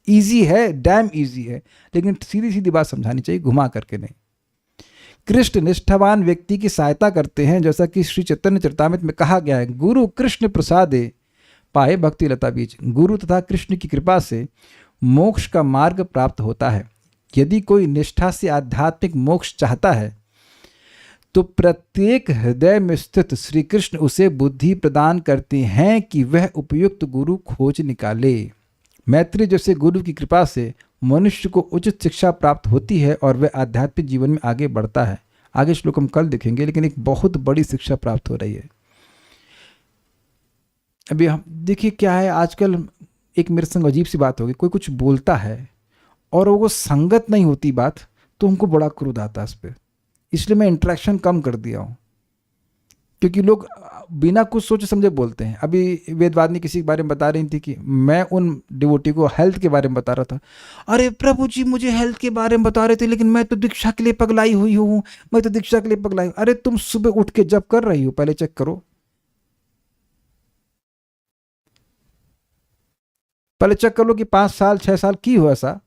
ईजी है, डैम ईजी है, लेकिन सीधी सीधी बात समझानी चाहिए, घुमा करके नहीं। कृष्ण निष्ठावान व्यक्ति की सहायता करते हैं, जैसा कि श्री चैतन्य चरितामृत में कहा गया है, गुरु कृष्ण प्रसादे पाए भक्ति लता बीज। गुरु तथा कृष्ण की कृपा से मोक्ष का मार्ग प्राप्त होता है। यदि कोई निष्ठा से आध्यात्मिक मोक्ष चाहता है तो प्रत्येक हृदय में स्थित श्री कृष्ण उसे बुद्धि प्रदान करते हैं कि वह उपयुक्त गुरु खोज निकाले। मैत्री जैसे गुरु की कृपा से मनुष्य को उचित शिक्षा प्राप्त होती है और वह आध्यात्मिक जीवन में आगे बढ़ता है। आगे श्लोक हम कल देखेंगे, लेकिन एक बहुत बड़ी शिक्षा प्राप्त हो रही है। अभी हम देखिए क्या है, आजकल एक मेरे संग अजीब सी बात होगी, कोई कुछ बोलता है और वो संगत नहीं होती बात, तो हमको बड़ा क्रोध आता है इस पर। इसलिए मैं इंटरेक्शन कम कर दिया हूँ, क्योंकि लोग बिना कुछ सोचे समझे बोलते हैं। अभी वेदवादिनी किसी के बारे में बता रही थी कि मैं उन डिवोटी को हेल्थ के बारे में बता रहा था। अरे प्रभु जी मुझे हेल्थ के बारे में बता रहे थे, लेकिन मैं तो दीक्षा के लिए पगलाई हुई हूँ, मैं तो दीक्षा के लिए पगलाई हूँ। अरे तुम सुबह उठ के जब कर रही हो पहले चेक करो, पहले चेक कर लो कि 5 साल 6 साल की हो ऐसा।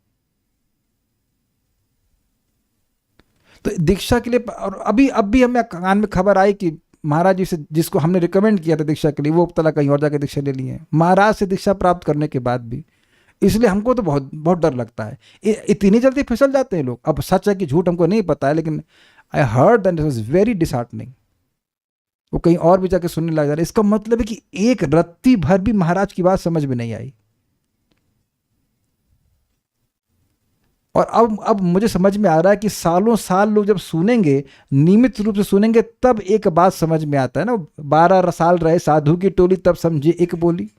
तो दीक्षा के लिए, और अभी हमें कान में खबर आई कि महाराज जी से, जिसको हमने रिकमेंड किया था दीक्षा के लिए, वो उपतला कहीं और जाके दीक्षा ले ली है महाराज से दीक्षा प्राप्त करने के बाद भी। इसलिए हमको तो बहुत बहुत डर लगता है, इतनी जल्दी फिसल जाते हैं लोग। अब सच है कि झूठ हमको नहीं पता है, लेकिन I heard that it was very disheartening. वो कहीं और भी जाके सुनने लग जा रहे। इसका मतलब है कि एक रत्ती भर भी महाराज की बात समझ में नहीं आई। और अब मुझे समझ में आ रहा है कि सालों साल लोग जब सुनेंगे, नियमित रूप से सुनेंगे, तब एक बात समझ में आता है ना। 12 साल रहे साधु की टोली, तब समझे एक बोली।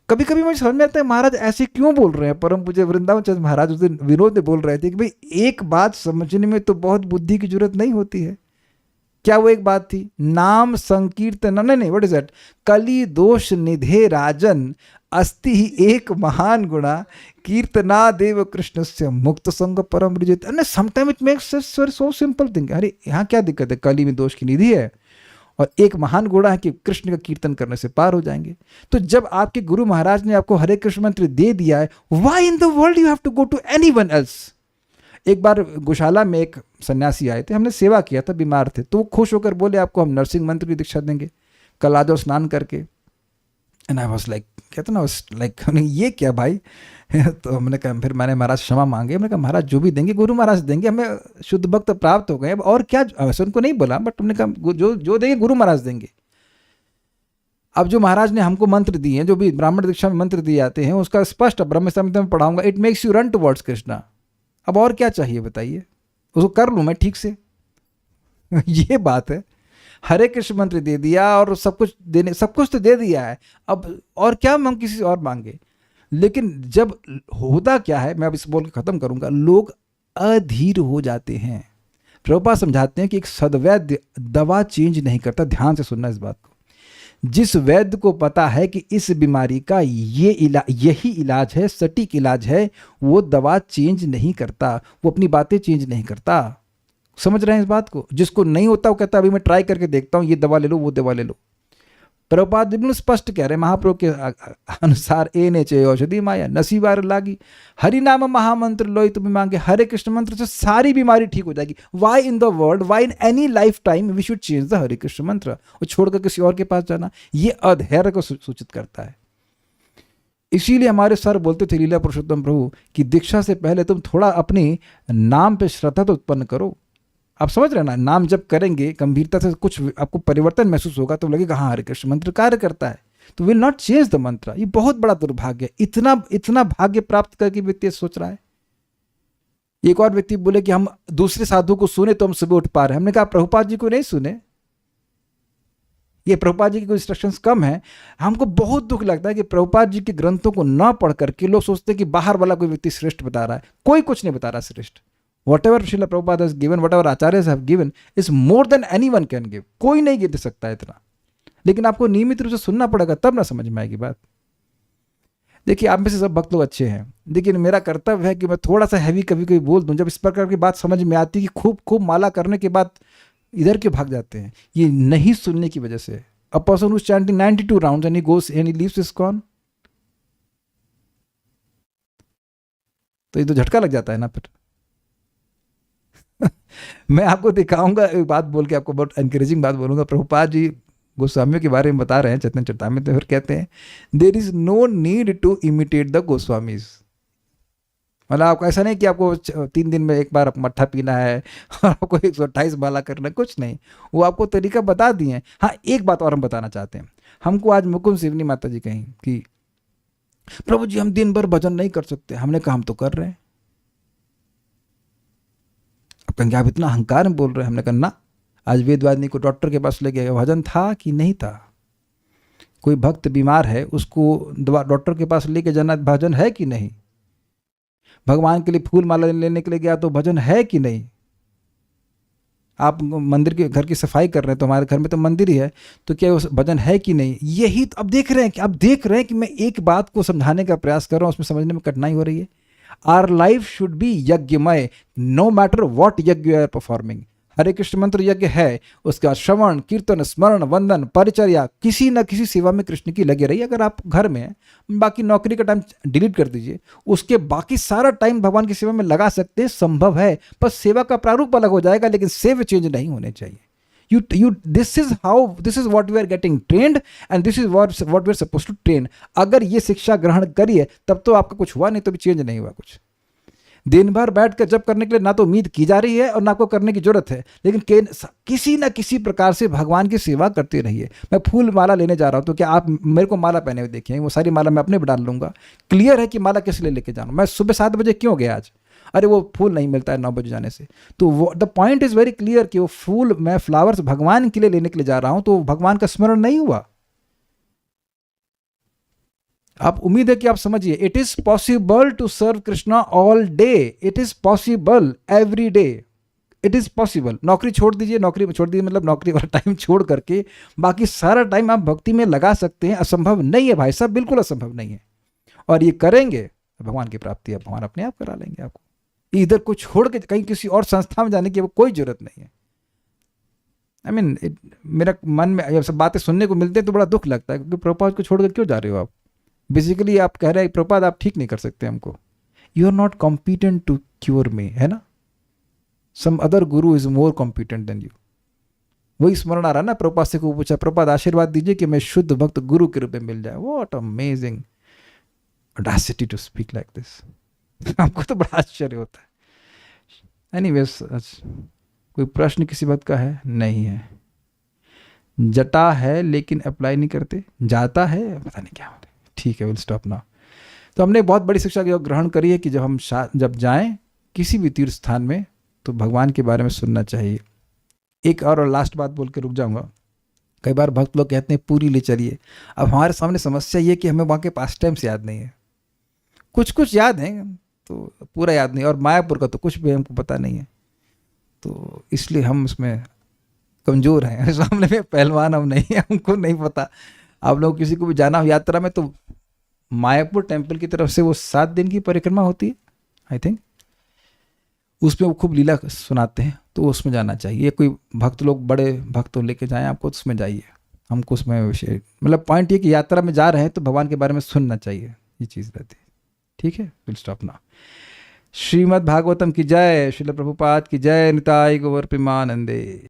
कभी कभी मुझे समझ में आता है महाराज ऐसे क्यों बोल रहे हैं। परम पूज्य वृंदावन चंद्र महाराज उस दिन विनोद में बोल रहे थे कि भाई एक बात समझने में तो बहुत बुद्धि की जरूरत नहीं होती है। क्या वो एक बात थी? नाम संकीर्तन, नहीं व्हाट इज दैट, कली दोष निधे राजन अस्ति ही एक महान गुणा कीर्तना देव कृष्ण से मुक्त संग परम विजित। Sometime it makes so simple thing. अरे यहाँ क्या दिक्कत है, कली में दोष की निधि है और एक महान गुणा है कि कृष्ण का कीर्तन करने से पार हो जाएंगे। तो जब आपके गुरु महाराज ने आपको हरे कृष्ण मंत्र दे दिया है, why in the world you have to go to anyone else. एक बार गौशाला में एक सन्यासी आए थे, हमने सेवा किया था, बीमार थे, तो वो खुश होकर बोले आपको हम नरसिंह मंत्र की दीक्षा देंगे, कल आ जाओ स्नान करके। एंड आई वाज लाइक, कहते ना लाइक ये क्या भाई। तो हमने कहा, फिर मैंने महाराज क्षमा मांगे। हमने कहा महाराज जो भी देंगे गुरु महाराज देंगे, हमें शुद्ध भक्त प्राप्त हो गए, अब और क्या। वैसे उनको नहीं बोला, बट हमने कहा जो देंगे गुरु महाराज देंगे। अब जो महाराज ने हमको मंत्र दिए हैं, जो भी ब्राह्मण दीक्षा में मंत्र दिए जाते हैं, उसका स्पष्ट ब्रह्म संहिता में पढ़ाऊंगा, it makes you run towards Krishna. अब और क्या चाहिए बताइए, उसको कर लूँ मैं ठीक से। ये बात है। हरे कृष्ण मंत्र दे दिया और सब कुछ तो दे दिया है, अब और क्या हम किसी और मांगे। लेकिन जब होता क्या है, मैं अब इस बोल के खत्म करूंगा, लोग अधीर हो जाते हैं। प्रभुपाद समझाते हैं कि एक सद्वैद्य दवा चेंज नहीं करता। ध्यान से सुनना इस बात को। जिस वैद्य को पता है कि इस बीमारी का यही इलाज है, सटीक इलाज है, वो दवा चेंज नहीं करता, वो अपनी बातें चेंज नहीं करता। समझ रहे हैं इस बात को? जिसको नहीं होता वो कहता अभी मैं ट्राई करके देखता हूँ, ये दवा ले लो वो दवा ले लो। प्रभुपाद बिल्कुल स्पष्ट कह रहे हैं महाप्रभु के अनुसार, ए ने चे औषधि माया नसीबार लागी, हरि नाम महामंत्र लोई तुम्हें मांगे। हरे कृष्ण मंत्र से सारी बीमारी ठीक हो जाएगी। Why in the world, why in any lifetime we should change the Hare Krishna mantra और छोड़कर किसी और के पास जाना? ये अधैर्य को सूचित करता है। इसीलिए हमारे सर बोलते थे लीला पुरुषोत्तम प्रभु कि दीक्षा से पहले तुम थोड़ा अपने नाम पे श्रद्धा तो उत्पन्न करो। आप समझ रहे ना, नाम जब करेंगे गंभीरता से कुछ आपको परिवर्तन महसूस होगा तो लगेगा हाँ हरे कृष्ण मंत्र कार्य करता है, तो विल नॉट चेंज द मंत्र। ये बहुत बड़ा दुर्भाग्य है। इतना भाग्य प्राप्त करके व्यक्ति सोच रहा है। एक और व्यक्ति बोले कि हम दूसरे साधु को सुने तो हम सुबह उठ पा रहे हैं। हमने कहा प्रभुपाद जी को नहीं सुने, ये प्रभुपाद जी की कोई इंस्ट्रक्शंस कम है। हमको बहुत दुख लगता है कि प्रभुपाद जी के ग्रंथों को न पढ़ करके लोग सोचते हैं कि बाहर वाला कोई व्यक्ति श्रेष्ठ बता रहा है। कोई कुछ नहीं बता रहा श्रेष्ठ। Whatever Srila Prabhupada has given, whatever Acharyas have given, is more than anyone can give. कोई नहीं दे सकता है इतना, लेकिन आपको नियमित रूप से सुनना पड़ेगा, तब ना समझ में आएगी बात। देखिए आप में से सब भक्त लोग अच्छे हैं, लेकिन मेरा कर्तव्य है कि मैं थोड़ा सा हैवी कभी कभी बोल दूं। जब इस प्रकार की बात समझ में आती है कि खूब माला करने के बाद इधर के भाग जाते हैं, ये नहीं सुनने की वजह से। A person who's chanting 92 rounds and he goes and he leaves ISKCON, तो ये तो झटका लग जाता है ना फिर। मैं आपको दिखाऊंगा, एक बात बोल के आपको बहुत एनकरेजिंग बात बोलूंगा। प्रभुपाद जी गोस्वामियों के बारे में बता रहे हैं चैतन्य चरितामृत में, फिर कहते हैं there is no need to imitate the Goswamis. मतलब आपको ऐसा नहीं कि आपको 3 दिन में एक बार मट्ठा पीना है और आपको 128 माला करना है, कुछ नहीं। वो आपको तरीका बता दिए हैं। हाँ एक बात और हम बताना चाहते हैं। हमको आज मुकुंद सिवनी माता जी कहीं कि प्रभु जी हम दिन भर भजन नहीं कर सकते। हमने कहा हम तो कर रहे हैं। अब कहेंगे आप इतना अहंकार में बोल रहे हैं। हमने कहा ना, आज वेदवादिनी को डॉक्टर के पास ले गया, भजन था कि नहीं था? कोई भक्त बीमार है, उसको डॉक्टर के पास लेके जाना भजन है कि नहीं? भगवान के लिए फूल माला लेने के लिए गया तो भजन है कि नहीं? आप मंदिर के घर की सफाई कर रहे हैं तो हमारे घर में तो मंदिर ही है, तो क्या उस भजन है कि नहीं? यही तो अब देख रहे हैं कि आप देख रहे हैं कि मैं एक बात को समझाने का प्रयास कर रहा हूं, उसमें समझने में कठिनाई हो रही है। आवर लाइफ शुड बी यज्ञमय, no matter what yajna you are performing. Hare Krishna मंत्र यज्ञ है, उसका श्रवण कीर्तन स्मरण वंदन परिचर्या, किसी न किसी सेवा में कृष्ण की लगे रहिए। अगर आप घर में हैं, बाकी नौकरी का टाइम डिलीट कर दीजिए, उसके बाकी सारा टाइम भगवान की सेवा में लगा सकते हैं, संभव है। बस सेवा का प्रारूप अलग हो जाएगा, लेकिन सेव चेंज नहीं होने चाहिए। This is what we are getting trained and this is what we are suppose to train. अगर ये शिक्षा ग्रहण करिए तब तो आपका कुछ हुआ, नहीं तो भी चेंज नहीं हुआ कुछ। दिन भर बैठ कर जब करने के लिए ना तो उम्मीद की जा रही है और ना को करने की जरूरत है, लेकिन किसी ना किसी प्रकार से भगवान की सेवा करते रहिए। मैं फूल माला लेने जा रहा हूं, तो क्या आप मेरे को माला पहने हुए देखें? वो सारी माला मैं अपने पे डाल लूंगा। क्लियर है कि माला किस लिए लेके जाना। मैं सुबह 7 बजे क्यों गया आज? अरे वो फूल नहीं मिलता है 9 बजे जाने से। तो वो the point is very clear कि वो फूल, मैं फ्लावर्स भगवान के लिए लेने के लिए जा रहा हूं, तो भगवान का स्मरण नहीं हुआ। आप उम्मीद है कि आप समझिए। It is possible to serve Krishna all day, it is possible every day, it is possible. नौकरी छोड़ दीजिए, नौकरी छोड़ दीजिए मतलब नौकरी वाला टाइम छोड़ करके बाकी सारा टाइम आप भक्ति में लगा सकते हैं। असंभव नहीं है भाई साहब, बिल्कुल असंभव नहीं है। और ये करेंगे भगवान की प्राप्ति अब भगवान अपने आप करा लेंगे आपको। इधर को छोड़ के कहीं किसी और संस्था में जाने की कोई जरूरत नहीं है। आई मीन मेरा मन में जब सब बातें सुनने को मिलते हैं तो बड़ा दुख लगता है, क्योंकि प्रभुपाद को छोड़कर क्यों जा रहे हो आप? बेसिकली आप कह रहे हैं प्रभुपाद आप ठीक नहीं कर सकते हमको। You are not competent to cure me, है ना? Some other guru is more competent than you. वही स्मरण आ रहा ना, प्रभुपाद से को पूछा, प्रभुपाद आशीर्वाद दीजिए कि मैं शुद्ध भक्त गुरु के रूप में मिल जाए। What amazing audacity to speak like this. हमको तो बड़ा आश्चर्य होता है। एनीवेज, कोई प्रश्न किसी बात का है? नहीं है। जटा है लेकिन अप्लाई नहीं करते, जाता है पता नहीं क्या। ठीक है, विल स्टॉप नाउ। तो हमने बहुत बड़ी शिक्षा ग्रहण करी है कि जब हम जब जाएं किसी भी तीर्थ स्थान में तो भगवान के बारे में सुनना चाहिए। एक और लास्ट बात बोल के रुक जाऊंगा। कई बार भक्त लोग कहते हैं पूरी ले चलिए। अब हमारे सामने समस्या ये कि हमें वहाँ के पास टाइम्स याद नहीं है। कुछ कुछ याद है तो पूरा याद नहीं, और मायापुर का तो कुछ भी हमको पता नहीं है, तो इसलिए हम उसमें कमज़ोर हैं। सामने में पहलवान हम नहीं है, हमको नहीं पता। आप लोग किसी को भी जाना हो यात्रा में तो मायापुर टेम्पल की तरफ से वो 7 दिन की परिक्रमा होती है आई थिंक, उसमें वो खूब लीला सुनाते हैं, तो उसमें जाना चाहिए। कोई भक्त लोग बड़े भक्त लेके जाएं आपको तो उसमें जाइए। हमको उसमें विषय मतलब पॉइंट ये कि यात्रा में जा रहे हैं तो भगवान के बारे में सुनना चाहिए, ये चीज़ रहती है। ठीक है, will stop now. Shrimad Bhagavatam की जय, श्रील प्रभुपाद की जय, निताय गौर प्रेमानंदे।